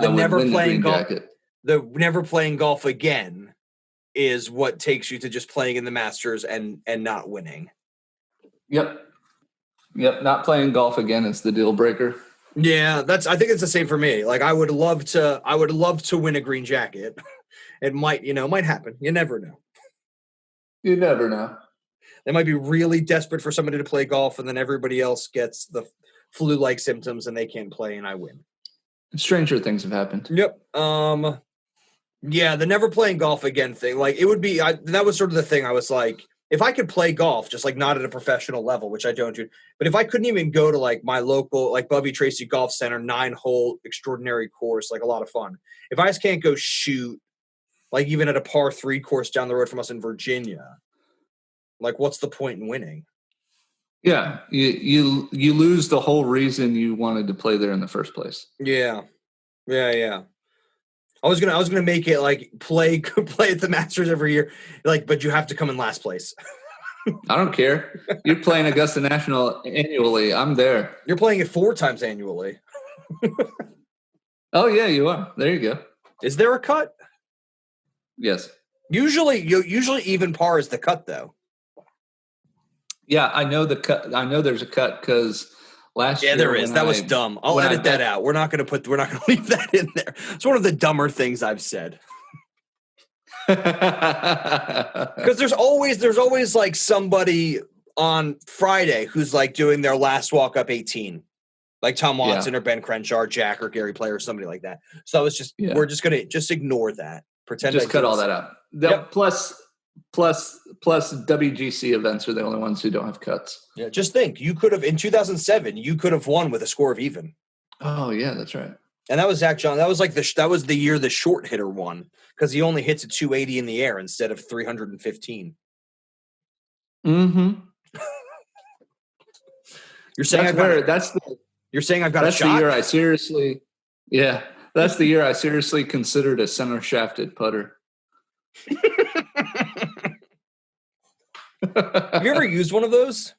playing golf again is what takes you to just playing in the Masters and not winning. Yep. Not playing golf again is the deal breaker. Yeah, I think it's the same for me. Like I would love to win a green jacket. It might happen. You never know. You never know. They might be really desperate for somebody to play golf, and then everybody else gets the flu-like symptoms and they can't play, and I win. Stranger things have happened. Yep. Yeah, the never playing golf again thing. Like it would be. That was sort of the thing. I was like, if I could play golf, just like not at a professional level, which I don't do, but if I couldn't even go to like my local, like Bubby Tracy Golf Center, 9-hole extraordinary course, like a lot of fun. If I just can't go shoot, like even at a par 3 course down the road from us in Virginia, like what's the point in winning? Yeah, you lose the whole reason you wanted to play there in the first place. Yeah. I was gonna make it like play at the Masters every year, like, but you have to come in last place. I don't care. You're playing Augusta National annually. I'm there. You're playing it 4 times annually. Oh yeah, you are. There you go. Is there a cut? Yes. Usually even par is the cut though. Yeah, I know the cut. I know there's a cut because last year. Yeah, there is. That was dumb. I'll edit that out. We're not going to leave that in there. It's one of the dumber things I've said. Because there's always like somebody on Friday who's like doing their last walk up 18, like Tom Watson or Ben Crenshaw, or Jack or Gary Player or somebody like that. So it's just we're just gonna ignore that. Pretend just cut all that out. Yep. Plus WGC events are the only ones who don't have cuts. Yeah, just think, you could have in 2007, you could have won with a score of even. Oh yeah, that's right. And that was Zach John. That was like that was the year the short hitter won because he only hits a 280 in the air instead of 315. Mm-hmm. You're saying you're saying I've got a shot? That's the year I seriously. Yeah, that's the year I seriously considered a center shafted putter. Have you ever used one of those?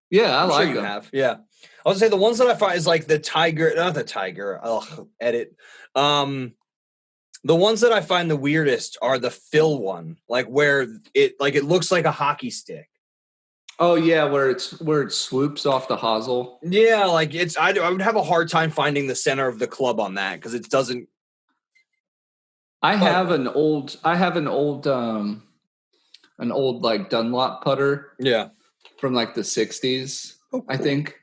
Yeah, I like them. You have. Yeah. I was say the ones that I find is like the Tiger, not the Tiger. Edit. The ones that I find the weirdest are the fill one, like where it looks like a hockey stick. Oh yeah, where it swoops off the hosel. Yeah, like I would have a hard time finding the center of the club on that because it doesn't. I have an old like Dunlop putter. Yeah. From like the 60s, I think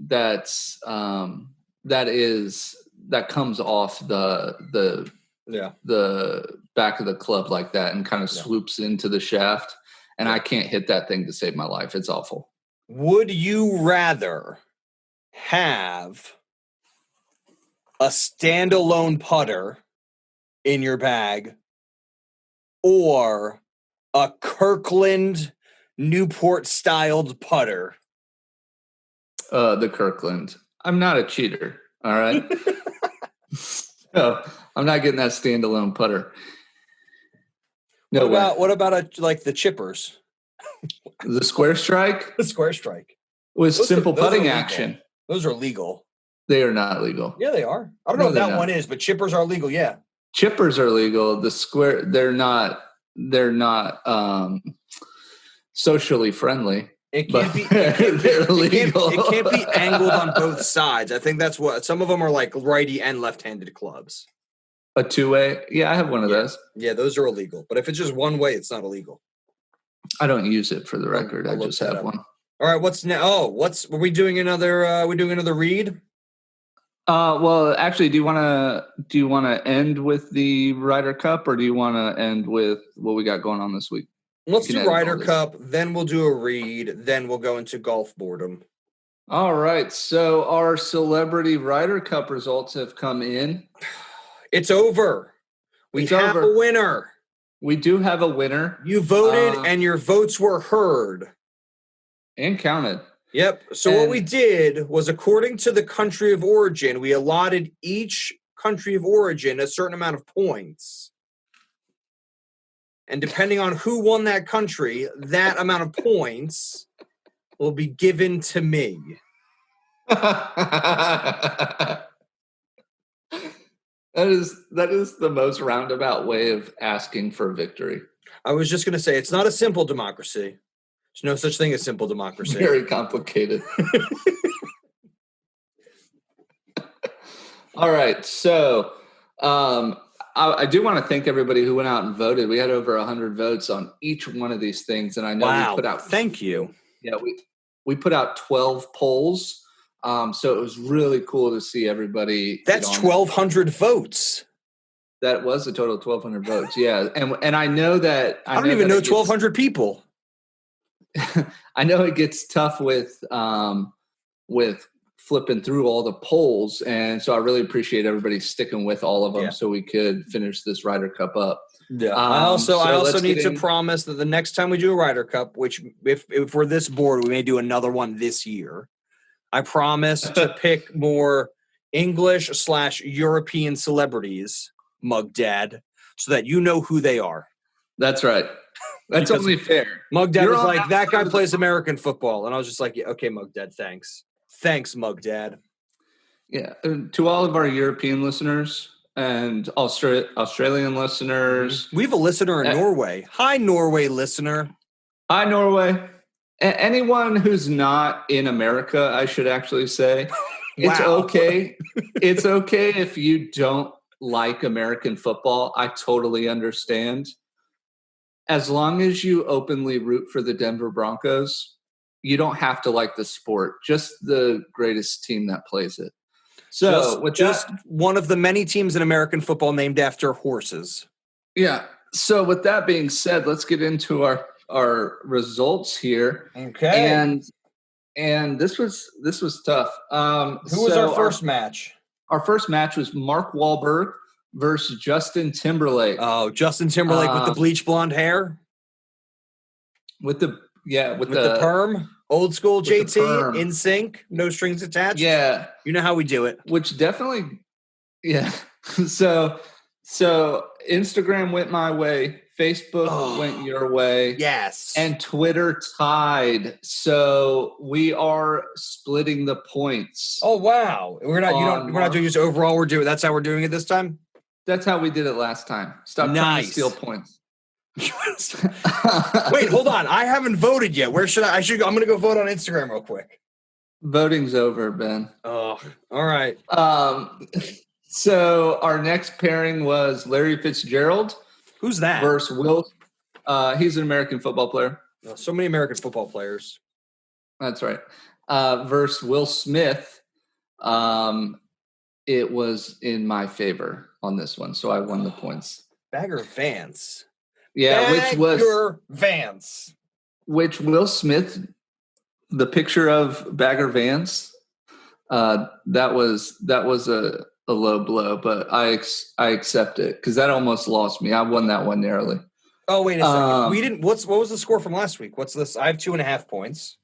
that comes off the back of the club like that and kind of swoops into the shaft. And I can't hit that thing to save my life. It's awful. Would you rather have a standalone putter in your bag or a Kirkland Newport-styled putter? The Kirkland. I'm not a cheater, all right? So I'm not getting that standalone putter. What about the chippers? The square strike? The square strike. With simple putting action. Those are legal. They are not legal. Yeah, they are. I don't know if that one is, but chippers are legal, yeah. Chippers are legal. The square, they're not socially friendly. It can't be illegal. It can't be angled on both sides. I think that's what some of them are, like righty and left-handed clubs. A 2-way? Yeah, I have one of those. Yeah, those are illegal. But if it's just one way, it's not illegal. I don't use it for the record. I just have one. All right, what's now? Oh, are we doing another? We doing another read? Well, actually, do you want to end with the Ryder Cup, or do you want to end with what we got going on this week? Let's do Ryder Cup, then we'll do a read, then we'll go into golf boredom. All right. So our celebrity Ryder Cup results have come in. It's over. We have a winner. We do have a winner. You voted, and your votes were heard. And counted. Yep. So what we did was, according to the country of origin, we allotted each country of origin a certain amount of points. And depending on who won that country, that amount of points will be given to me. That is the most roundabout way of asking for victory. I was just going to say, it's not a simple democracy. There's no such thing as simple democracy. Very complicated. All right. So I do want to thank everybody who went out and voted. We had over 100 votes on each one of these things. And I know we put out. Thank you. Yeah, we put out 12 polls. So it was really cool to see everybody. That's 1,200 votes. That was a total of 1,200 votes. Yeah. And I know that. I don't even know 1,200 people. I know it gets tough with flipping through all the polls, and so I really appreciate everybody sticking with all of them so we could finish this Ryder Cup up. Yeah. I also need to promise that the next time we do a Ryder Cup, which if we're this bored, we may do another one this year. I promise to pick more English/European celebrities, Mug Dad, so that you know who they are. That's right. That's only fair. Mug Dad was like, that guy plays American football. And I was just like, yeah, okay, Mug Dad, thanks. Thanks, Mug Dad. Yeah. And to all of our European listeners and Australian listeners. We have a listener in Norway. Hi, Norway listener. Hi, Norway. Anyone who's not in America, I should actually say, it's okay. It's okay if you don't like American football. I totally understand. As long as you openly root for the Denver Broncos, you don't have to like the sport, just the greatest team that plays it. So just one of the many teams in American football named after horses. Yeah. So with that being said, let's get into our results here. Okay. And this was tough. Who was our first match? Our first match was Mark Wahlberg versus Justin Timberlake. Oh, Justin Timberlake with the bleach blonde hair? With the perm? Old school JT, in sync, no strings attached? Yeah. You know how we do it. Which definitely, yeah. So Instagram went my way. Facebook went your way. Yes. And Twitter tied. So we are splitting the points. Oh, wow. We're not doing this overall. That's how we're doing it this time? That's how we did it last time. Stop trying to steal points. Wait, hold on. I haven't voted yet. Where should I? I'm going to go vote on Instagram real quick. Voting's over, Ben. Oh, all right. So our next pairing was Larry Fitzgerald. Who's that? Versus Will. He's an American football player. So many American football players. That's right. Versus Will Smith. It was in my favor on this one, so I won the points. Bagger Vance. Yeah, which Will Smith, the picture of Bagger Vance, that was a low blow, but I accept it because that almost lost me. I won that one narrowly. Oh, wait a second. We didn't. What was the score from last week? What's this? I have 2.5 points.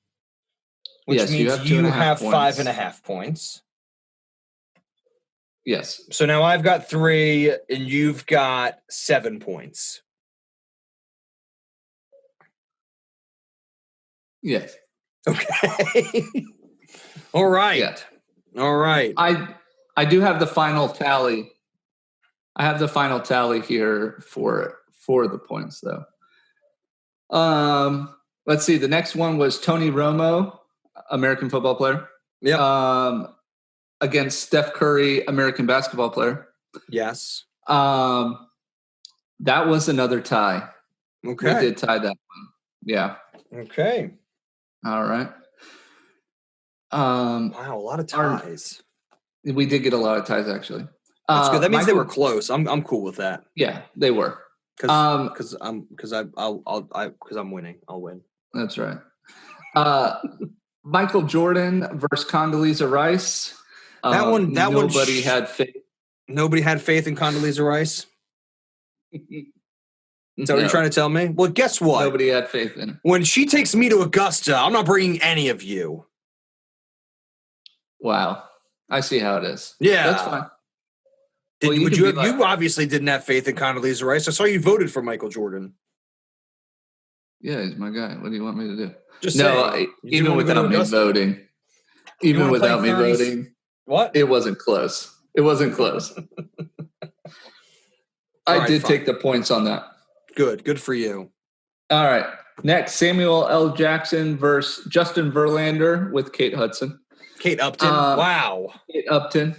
Which means you have 5.5 points. Yes. So now I've got 3 and you've got 7 points. Yes. Okay. All right. Yeah. All right. I do have the final tally. I have the final tally here for the points, though. Let's see. The next one was Tony Romo, American football player. Yeah. Against Steph Curry, American basketball player. Yes. That was another tie. Okay. We did tie that one. Yeah. Okay. All right. Wow, a lot of ties. We did get a lot of ties, actually. That's good. That means they were close. I'm cool with that. Yeah, they were. Because I'm winning. I'll win. That's right. Michael Jordan versus Condoleezza Rice. Nobody had faith. Nobody had faith in Condoleezza Rice. Is that what you're trying to tell me? Well, guess what? Nobody had faith in her. When she takes me to Augusta, I'm not bringing any of you. Wow. I see how it is. Yeah. That's fine. You obviously didn't have faith in Condoleezza Rice. I saw you voted for Michael Jordan. Yeah, he's my guy. What do you want me to do? Even without me voting. Even without me voting. What? It wasn't close. It wasn't close. I did take the points on that. Good for you. All right. Next, Samuel L. Jackson versus Justin Verlander with Kate Hudson. Kate Upton. Wow. Kate Upton.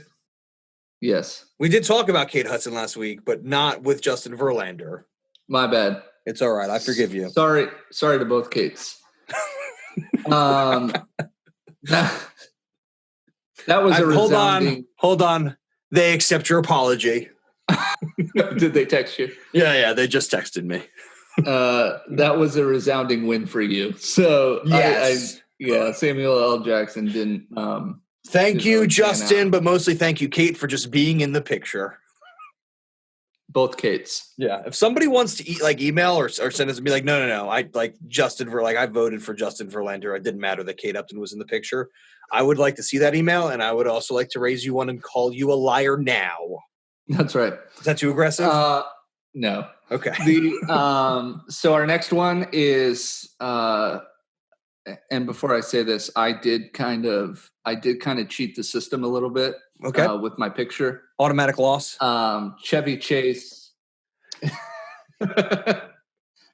Yes. We did talk about Kate Hudson last week, but not with Justin Verlander. My bad. It's all right. I forgive you. Sorry to both Kates. That was a resounding... Hold on. They accept your apology. Did they text you? Yeah. They just texted me. That was a resounding win for you. So Yes. Samuel L. Jackson didn't. Thank didn't you, really pan Justin, out. but mostly thank you, Kate, for just being in the picture. Both Kates. Yeah. If somebody wants to email or send us and be like, no, I like Justin for I voted for Justin Verlander. It didn't matter that Kate Upton was in the picture. I would like to see that email, and I would also like to raise you one and call you a liar now. That's right. Is that too aggressive? No. Okay. So our next one is and before I say this, I did kind of cheat the system a little bit. Okay. With my picture. Automatic loss. Chevy Chase.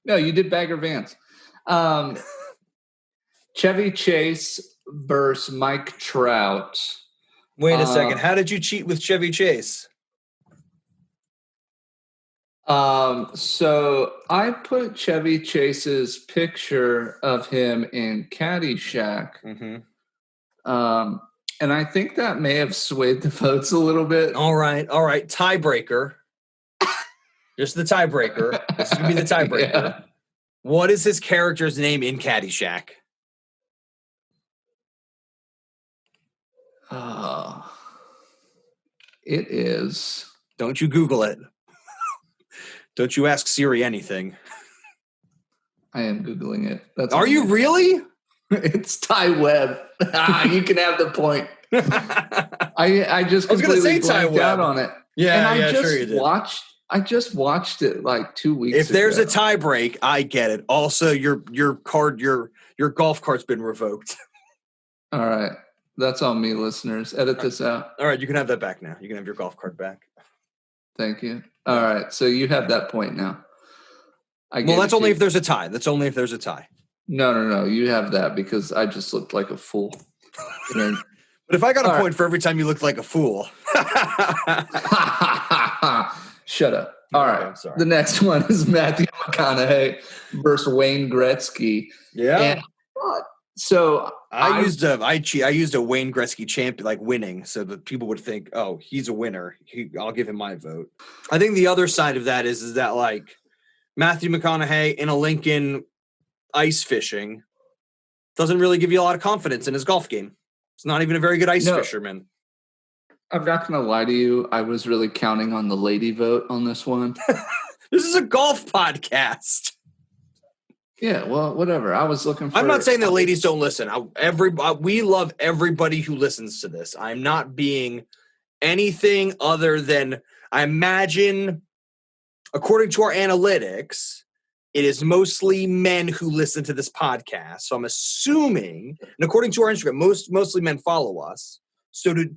No, you did Bagger Vance. Chevy Chase versus Mike Trout. Wait a second. How did you cheat with Chevy Chase? So I put Chevy Chase's picture of him in Caddyshack. Mm-hmm. And I think that may have swayed the votes a little bit. All right. Tiebreaker. Just the tiebreaker. This is going to be the tiebreaker. Yeah. What is his character's name in Caddyshack? It is. Don't you Google it. Don't you ask Siri anything. I am Googling it. Are you really? It's Ty Webb. You can have the point. I just completely blanked out on it. Yeah, and sure you did. I just watched it like 2 weeks ago. If there's a tie break, I get it. Also, your golf cart's been revoked. All right. That's on me, listeners. Edit this out. All right, you can have that back now. You can have your golf cart back. Thank you. All right, so you have that point now. That's only if there's a tie. That's only if there's a tie. No. You have that because I just looked like a fool. But if I got a point for every time you looked like a fool. Shut up. All right. I'm sorry. The next one is Matthew McConaughey versus Wayne Gretzky. Yeah. So I used a Wayne Gretzky champion, like winning, so that people would think, oh, he's a winner. I'll give him my vote. I think the other side of that is that like Matthew McConaughey in a Lincoln ice fishing doesn't really give you a lot of confidence in his golf game. He's not even a very good ice fisherman. I'm not going to lie to you. I was really counting on the lady vote on this one. This is a golf podcast. Yeah, well, whatever. I was looking for... I'm not saying that ladies don't listen. We love everybody who listens to this. I'm not being anything other than, I imagine, according to our analytics, it is mostly men who listen to this podcast. So I'm assuming, and according to our Instagram, mostly men follow us. So to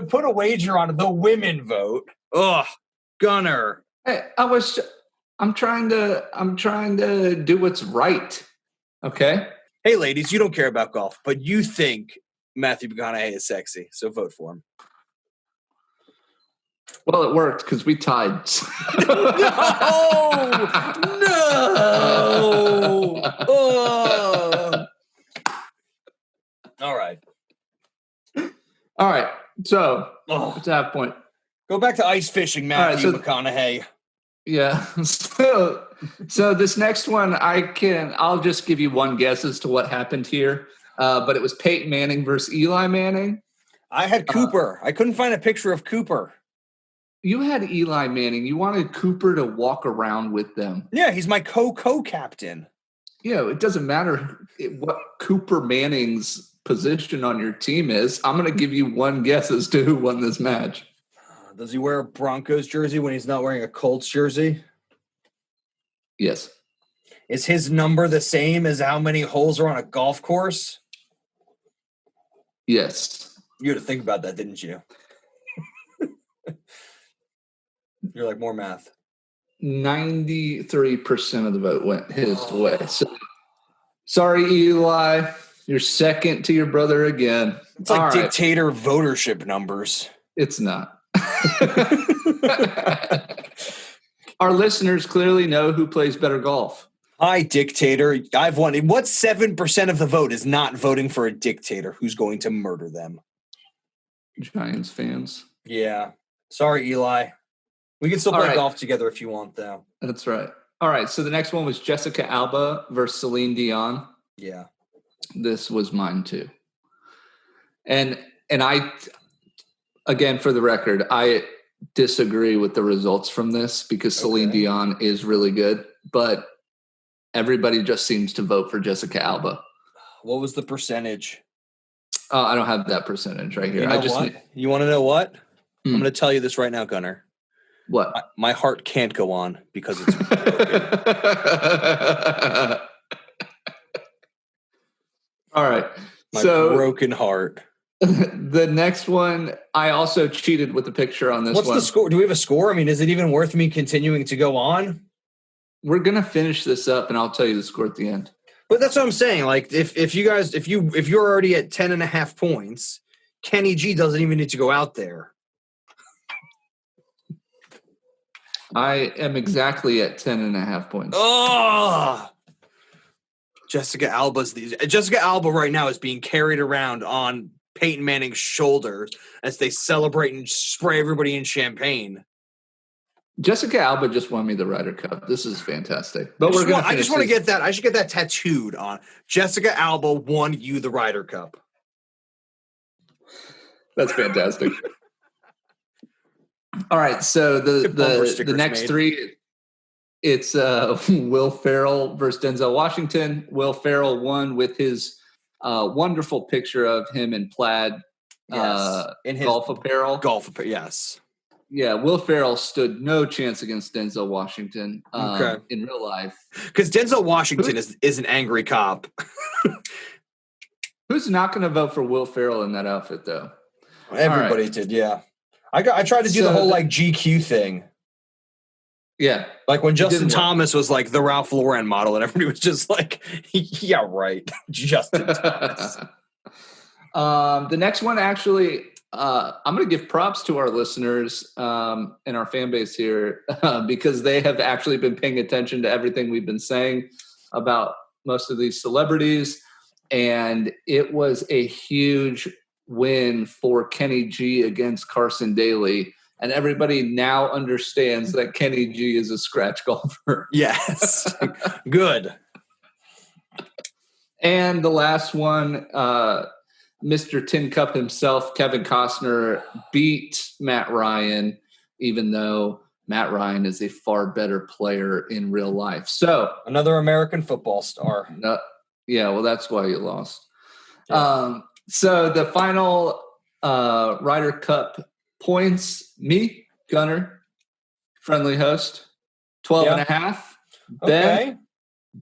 put a wager on the women vote, Gunnar. Hey, I'm trying to do what's right. Okay. Hey, ladies, you don't care about golf, but you think Matthew McConaughey is sexy, so vote for him. Well, it worked because we tied. No. Oh. All right. So it's a half point. Go back to ice fishing, Matthew McConaughey. Yeah. So this next one, I'll just give you one guess as to what happened here. But it was Peyton Manning versus Eli Manning. I had Cooper. I couldn't find a picture of Cooper. You had Eli Manning. You wanted Cooper to walk around with them. Yeah, he's my co-captain. Yeah, it doesn't matter what Cooper Manning's position on your team is. I'm going to give you one guess as to who won this match. Does he wear a Broncos jersey when he's not wearing a Colts jersey? Yes. Is his number the same as how many holes are on a golf course? Yes. You had to think about that, didn't you? You're like, more math. 93% of the vote went his way. So, sorry, Eli. You're second to your brother again. It's like dictator votership numbers. It's not. Our listeners clearly know who plays better golf. Hi, dictator. I've won. What 7% of the vote is not voting for a dictator who's going to murder them? Giants fans. Yeah. Sorry, Eli. We can still All play right. golf together if you want, though. That's right. All right. So the next one was Jessica Alba versus Celine Dion. Yeah. This was mine too. And I, again, for the record, I disagree with the results from this because Celine Dion is really good, but everybody just seems to vote for Jessica Alba. What was the percentage? I don't have that percentage right here. You know what? You want to know what? I'm going to tell you this right now, Gunnar. What? My heart can't go on because it's broken. All right. My broken heart. The next one, I also cheated with the picture on this one. What's the score? Do we have a score? I mean, is it even worth me continuing to go on? We're going to finish this up, and I'll tell you the score at the end. But that's what I'm saying. Like, if you're already at 10.5 points, Kenny G doesn't even need to go out there. I am exactly at 10.5 points. Oh, Jessica Alba right now is being carried around on Peyton Manning's shoulders as they celebrate and spray everybody in champagne. Jessica Alba just won me the Ryder Cup. This is fantastic. But I just want to get that. I should get that tattooed on. Jessica Alba won you the Ryder Cup. That's fantastic. All right, so the next three, it's Will Ferrell versus Denzel Washington. Will Ferrell won with his wonderful picture of him in plaid in his golf apparel. Yes. Yeah, Will Ferrell stood no chance against Denzel Washington in real life. Because Denzel Washington is an angry cop. Who's not going to vote for Will Ferrell in that outfit, though? Everybody did, yeah. I tried to do the whole like GQ thing. Yeah. Like when Justin Thomas was like the Ralph Lauren model and everybody was just like, yeah, right. Justin Thomas. The next one, actually, I'm going to give props to our listeners and our fan base here because they have actually been paying attention to everything we've been saying about most of these celebrities. And it was a huge win for Kenny G against Carson Daly. And everybody now understands that Kenny G is a scratch golfer. Yes. Good. And the last one, Mr. Tin Cup himself, Kevin Costner, beat Matt Ryan, even though Matt Ryan is a far better player in real life. So another American football star. Yeah, well, that's why you lost. Yeah. So the final Ryder Cup points, me, Gunnar, friendly host, 12.5.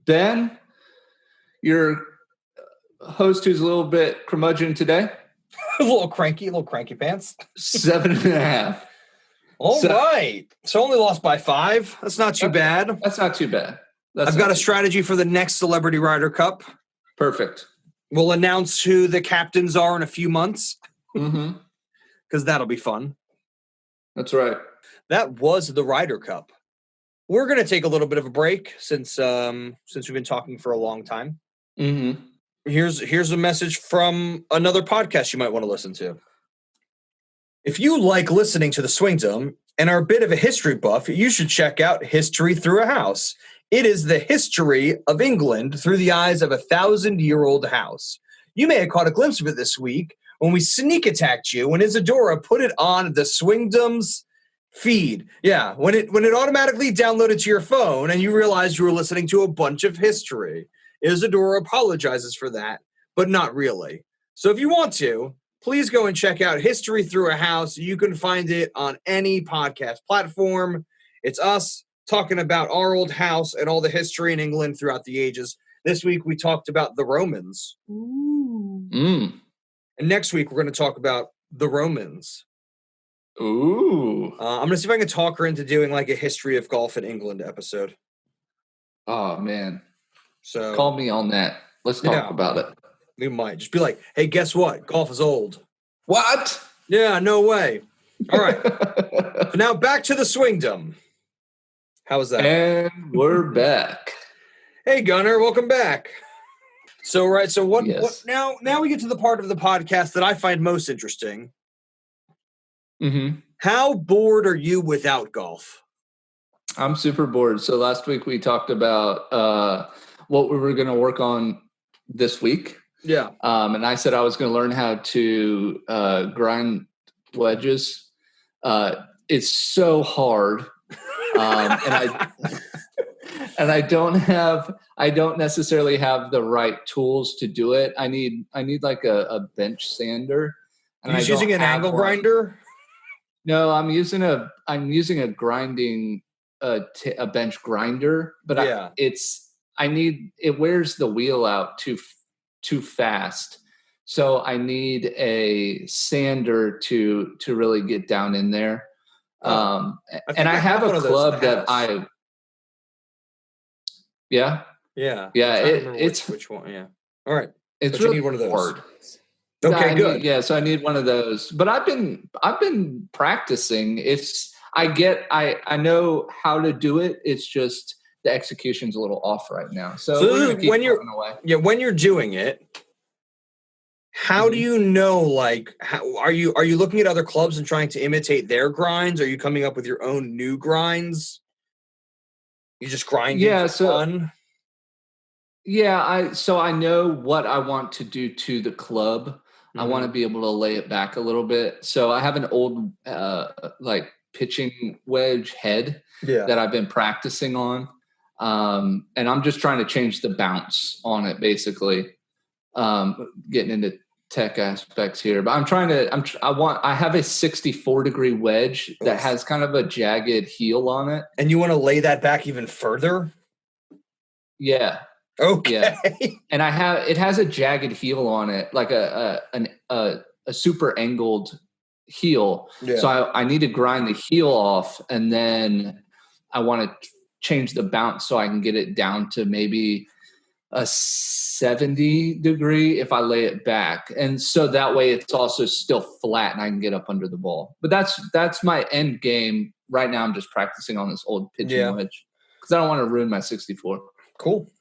Ben, your host who's a little bit curmudgeon today. a little cranky pants. 7.5. All right. So only lost by 5. That's not too bad. That's not too bad. I've got a strategy for the next Celebrity Ryder Cup. Perfect. We'll announce who the captains are in a few months. Mm-hmm. Because that'll be fun. That's right. That was the Ryder Cup. We're going to take a little bit of a break since we've been talking for a long time. Mm-hmm. Here's a message from another podcast you might want to listen to. If you like listening to The Swingdom and are a bit of a history buff, you should check out History Through a House. It is the history of England through the eyes of a 1,000-year-old house. You may have caught a glimpse of it this week when we sneak attacked you when Isadora put it on the Swingdom's feed. Yeah, when it automatically downloaded to your phone and you realized you were listening to a bunch of history. Isadora apologizes for that, but not really. So if you want to, please go and check out History Through a House. You can find it on any podcast platform. It's us talking about our old house and all the history in England throughout the ages. This week we talked about the Romans. Ooh. And next week we're going to talk about the Romans. Ooh. I'm going to see if I can talk her into doing like a history of golf in England episode. Oh, man. So call me on that. Let's talk about it. We might just be like, hey, guess what? Golf is old. What? Yeah, no way. All right. So now back to the Swingdom. How was that? And we're back. Hey, Gunnar, welcome back. So, right. So what now we get to the part of the podcast that I find most interesting. Mm-hmm. How bored are you without golf? I'm super bored. So last week we talked about what we were going to work on this week. Yeah. And I said I was going to learn how to grind wedges. It's so hard. And I don't necessarily have the right tools to do it. I need like a bench sander. Are you using an angle grinder? No, I'm using a grinding a bench grinder, but yeah. it wears the wheel out too fast. So I need a sander to really get down in there. I have a club that Yeah. It's which one? Yeah. All right. It's really you need one of those. Hard. Okay, good. So I need one of those. But I've been practicing. I know how to do it. It's just the execution's a little off right now. So when you're doing it, how do you know, like, are you looking at other clubs and trying to imitate their grinds? Are you coming up with your own new grinds? You just grinding for fun? Yeah, I know what I want to do to the club. Mm-hmm. I want to be able to lay it back a little bit. So I have an old like pitching wedge head that I've been practicing on. And I'm just trying to change the bounce on it, basically. Getting into tech aspects here, but I have a 64-degree wedge that has kind of a jagged heel on it. And you want to lay that back even further? Yeah. Okay. Yeah. And it has a jagged heel on it, like a super angled heel. Yeah. So I need to grind the heel off, and then I want to change the bounce so I can get it down to maybe a 70-degree if I lay it back. And so that way it's also still flat and I can get up under the ball. But that's my end game. Right now I'm just practicing on this old pitching wedge because I don't want to ruin my 64. Cool.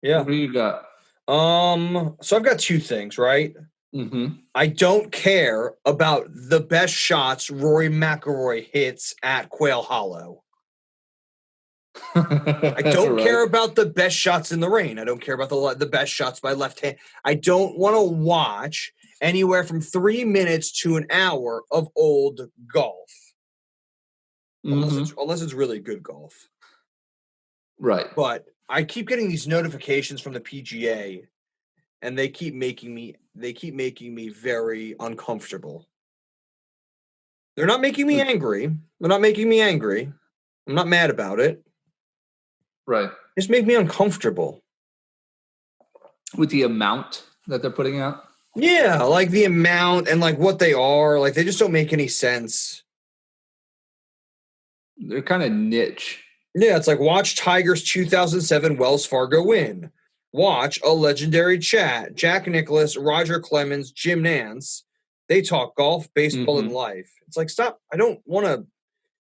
Yeah. What do you got? So I've got two things, right? Mm-hmm. I don't care about the best shots Rory McIlroy hits at Quail Hollow. I don't care about the best shots in the rain. I don't care about the best shots by left hand. I don't want to watch anywhere from 3 minutes to an hour of old golf. Unless it's really good golf. Right. But I keep getting these notifications from the PGA, and they keep making me very uncomfortable. They're not making me angry. I'm not mad about it. Right. Just make me uncomfortable. With the amount that they're putting out? Yeah, like the amount and like what they are. Like they just don't make any sense. They're kind of niche. Yeah, it's like watch Tiger's 2007 Wells Fargo win. Watch a legendary chat. Jack Nicklaus, Roger Clemens, Jim Nance. They talk golf, baseball, and life. It's like, stop. I don't want to.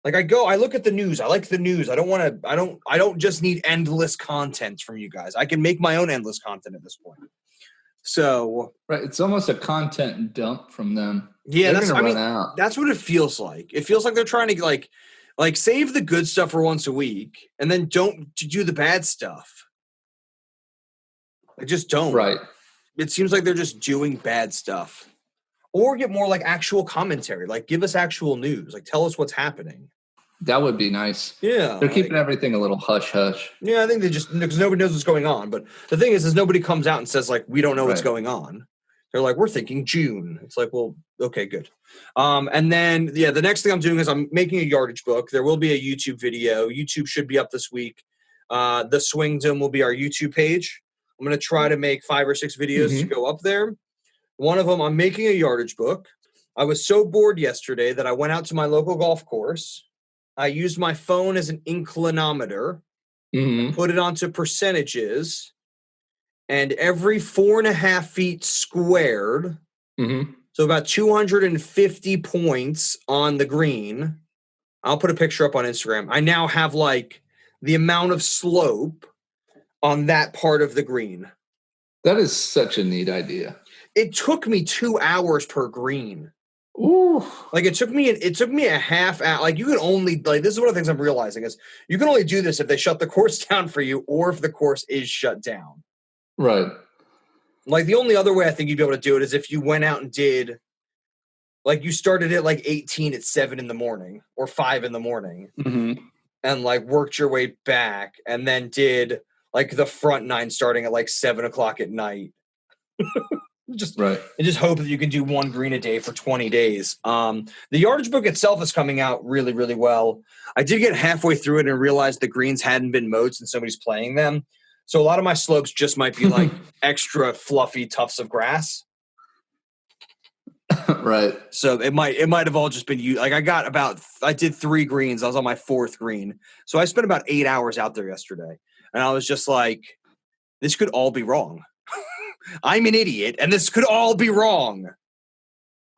Like I look at the news. I like the news. I don't just need endless content from you guys. I can make my own endless content at this point. So right, it's almost a content dump from them. Yeah, that's what it feels like. It feels like they're trying to like save the good stuff for once a week and then don't do the bad stuff. I just don't. Right. It seems like they're just doing bad stuff. Or get more like actual commentary. Like give us actual news. Like tell us what's happening. That would be nice. Yeah. They're keeping everything a little hush-hush. Yeah, I think they just – because nobody knows what's going on. But the thing is nobody comes out and says, like, we don't know what's going on. They're like, we're thinking June. It's like, well, okay, good. And then, the next thing I'm doing is I'm making a yardage book. There will be a YouTube video. YouTube should be up this week. The Swingdom will be our YouTube page. I'm going to try to make 5 or 6 videos to go up there. One of them, I'm making a yardage book. I was so bored yesterday that I went out to my local golf course. I used my phone as an inclinometer, put it onto percentages, and every 4.5 feet squared, so about 250 points on the green. I'll put a picture up on Instagram. I now have like the amount of slope on that part of the green. That is such a neat idea. It took me 2 hours per green. Ooh. Like it took me a half hour. Like you can only like this is one of the things I'm realizing is you can only do this if they shut the course down for you or if the course is shut down. Right. Like the only other way I think you'd be able to do it is if you went out and did like you started at like 18 at 7 in the morning or 5 in the morning and like worked your way back and then did like the front 9 starting at like 7 o'clock at night. Just hope that you can do one green a day for 20 days. The yardage book itself is coming out really, really well. I did get halfway through it and realized the greens hadn't been mowed since somebody's playing them. So a lot of my slopes just might be like extra fluffy tufts of grass. Right. So it might have all just been you. Like I did 3 greens. I was on my 4th green. So I spent about 8 hours out there yesterday. And I was just like, this could all be wrong. I'm an idiot, and this could all be wrong.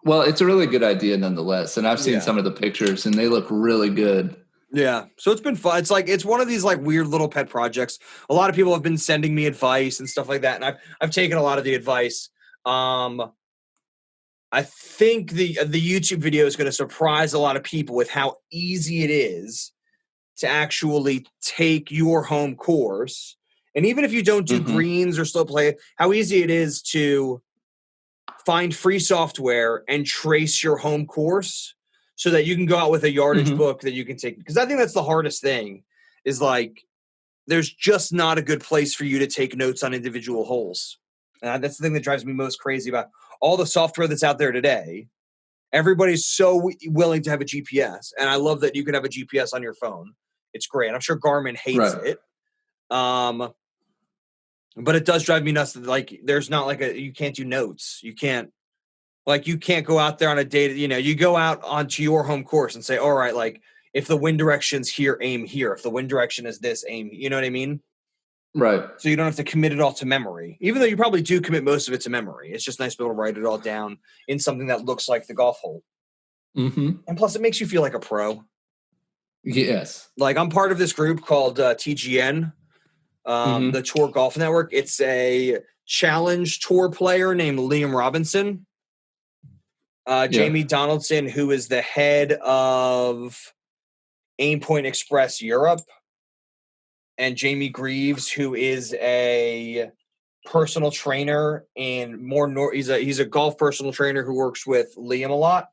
Well, it's a really good idea nonetheless. And I've seen some of the pictures, and they look really good. Yeah. So it's been fun. It's like it's one of these like weird little pet projects. A lot of people have been sending me advice and stuff like that, and I've taken a lot of the advice. I think the YouTube video is going to surprise a lot of people with how easy it is to actually take your home course. And even if you don't do greens or slope play, how easy it is to find free software and trace your home course so that you can go out with a yardage book that you can take. Because I think that's the hardest thing is like there's just not a good place for you to take notes on individual holes. That's the thing that drives me most crazy about all the software that's out there today. Everybody's so willing to have a GPS. And I love that you can have a GPS on your phone. It's great. I'm sure Garmin hates it. But it does drive me nuts that like there's not like you can't do notes. You can't go out there on a day that, you go out onto your home course and say, all right, like if the wind direction's here, aim here. If the wind direction is this, aim. You know what I mean? Right. So you don't have to commit it all to memory, even though you probably do commit most of it to memory. It's just nice to be able to write it all down in something that looks like the golf hole. And plus it makes you feel like a pro. Yes. Like I'm part of this group called TGN. The Tour Golf Network. It's a challenge tour player named Liam Robinson. Jamie Donaldson, who is the head of Aim Point Express Europe. And Jamie Greaves, who is a personal trainer in he's a golf personal trainer who works with Liam a lot.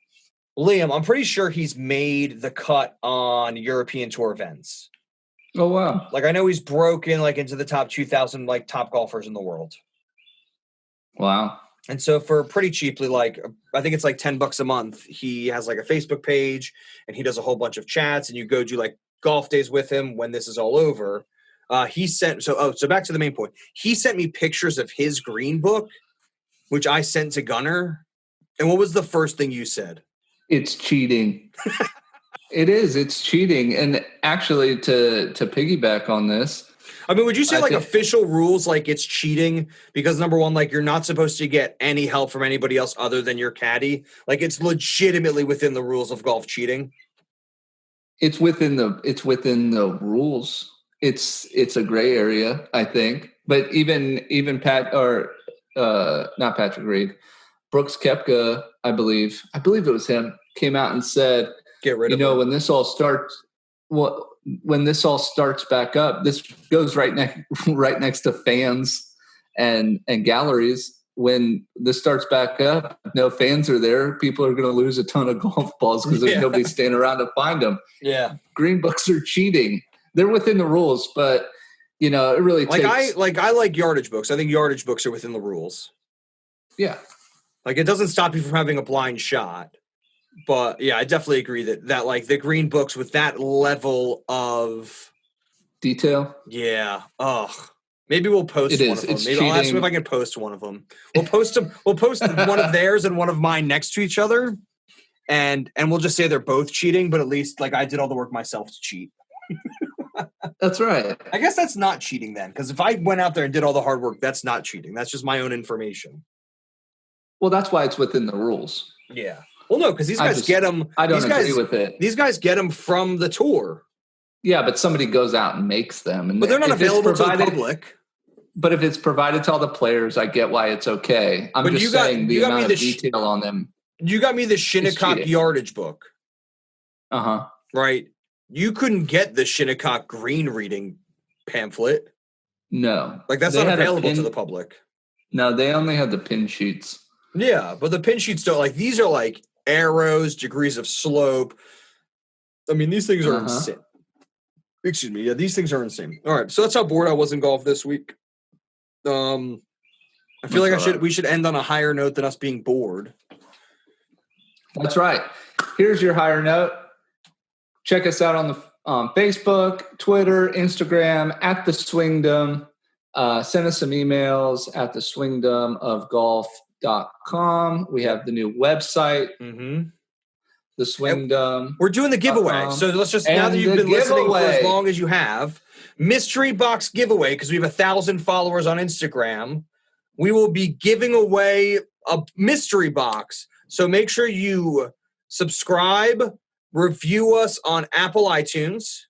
Liam, I'm pretty sure he's made the cut on European Tour events. Oh, wow. Like, I know he's broken, like, into the top 2,000, like, top golfers in the world. Wow. And so for pretty cheaply, like, I think it's like $10 a month, he has, like, a Facebook page, and he does a whole bunch of chats, and you go do, like, golf days with him when this is all over. So back to the main point. He sent me pictures of his green book, which I sent to Gunnar. And what was the first thing you said? It's cheating. It is. It's cheating. And actually, to piggyback on this, I mean, would you say official rules like it's cheating because number one, like you're not supposed to get any help from anybody else other than your caddy? Like it's legitimately within the rules of golf cheating. It's within the rules. It's a gray area, I think. But even Pat or not Patrick Reed, Brooks Koepka, I believe it was him, came out and said, get rid of him. When this all starts back up, this goes right next to fans and galleries. When this starts back up, no fans are there. People are going to lose a ton of golf balls because there's nobody standing around to find them. Yeah, green books are cheating. They're within the rules, but it really takes. I like yardage books. I think yardage books are within the rules. Yeah, like it doesn't stop you from having a blind shot. But yeah, I definitely agree that like the green books with that level of detail. Yeah. Ugh. Maybe we'll post one of them. Maybe I'll ask them if I can post one of them. We'll post them. We'll post one of theirs and one of mine next to each other, and we'll just say they're both cheating. But at least like I did all the work myself to cheat. That's right. I guess that's not cheating then, because if I went out there and did all the hard work, that's not cheating. That's just my own information. Well, that's why it's within the rules. Yeah. Well, no, because these guys get them. I don't agree with it. These guys get them from the tour. Yeah, but somebody goes out and makes them. But they're not available to the public. But if it's provided to all the players, I get why it's okay. I'm just saying the amount of detail on them. You got me the Shinnecock cheating. yardage book, Uh-huh. right? You couldn't get the Shinnecock green reading pamphlet. No. Like, that's They not had a available to pin- the public. No, they only had the pin sheets. Yeah, but the pin sheets don't, like, these are like arrows, degrees of slope. I mean, these things are insane. Excuse me. Yeah, these things are insane. All right, so that's how bored I was in golf this week. I feel like we should end on a higher note than us being bored. That's right. Here's your higher note. Check us out on Facebook, Twitter, Instagram, at the Swingdom. Send us some emails at the swingdomofgolf.com. We have the new website, the Swingdom. We're doing the giveaway. So let's just, now that you've been listening for as long as you have, mystery box giveaway, because we have 1,000 followers on Instagram. We will be giving away a mystery box. So make sure you subscribe, review us on Apple iTunes,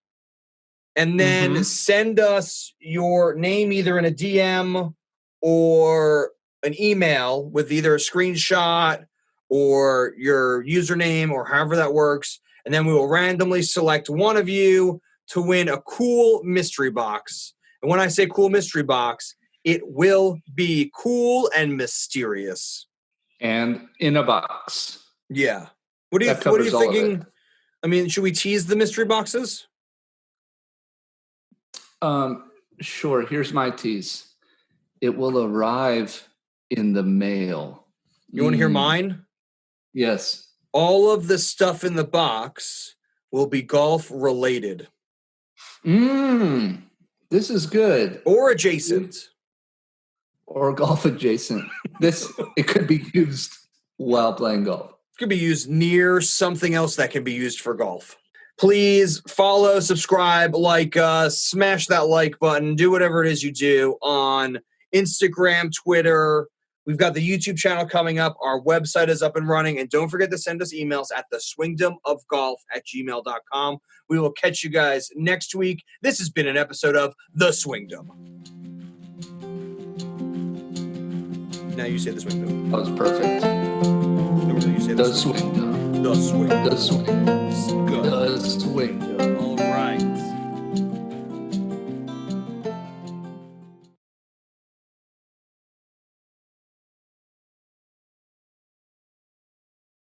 and then send us your name either in a DM or an email with either a screenshot or your username or however that works. And then we will randomly select one of you to win a cool mystery box. And when I say cool mystery box, it will be cool and mysterious. And in a box. Yeah. What are you thinking? I mean, should we tease the mystery boxes? Sure. Here's my tease. It will arrive in the mail. You want to hear mine? Yes. All of the stuff in the box will be golf related. This is good. Or adjacent. Or golf adjacent. It could be used while playing golf. It could be used near something else that can be used for golf. Please follow, subscribe, like us, smash that like button, do whatever it is you do on Instagram, Twitter. We've got the YouTube channel coming up. Our website is up and running. And don't forget to send us emails at theswingdomofgolf@gmail.com. We will catch you guys next week. This has been an episode of The Swingdom. Now you say The Swingdom. That was perfect. Normally you say The Swingdom. The Swingdom. The Swingdom. Good. The Swingdom. All right.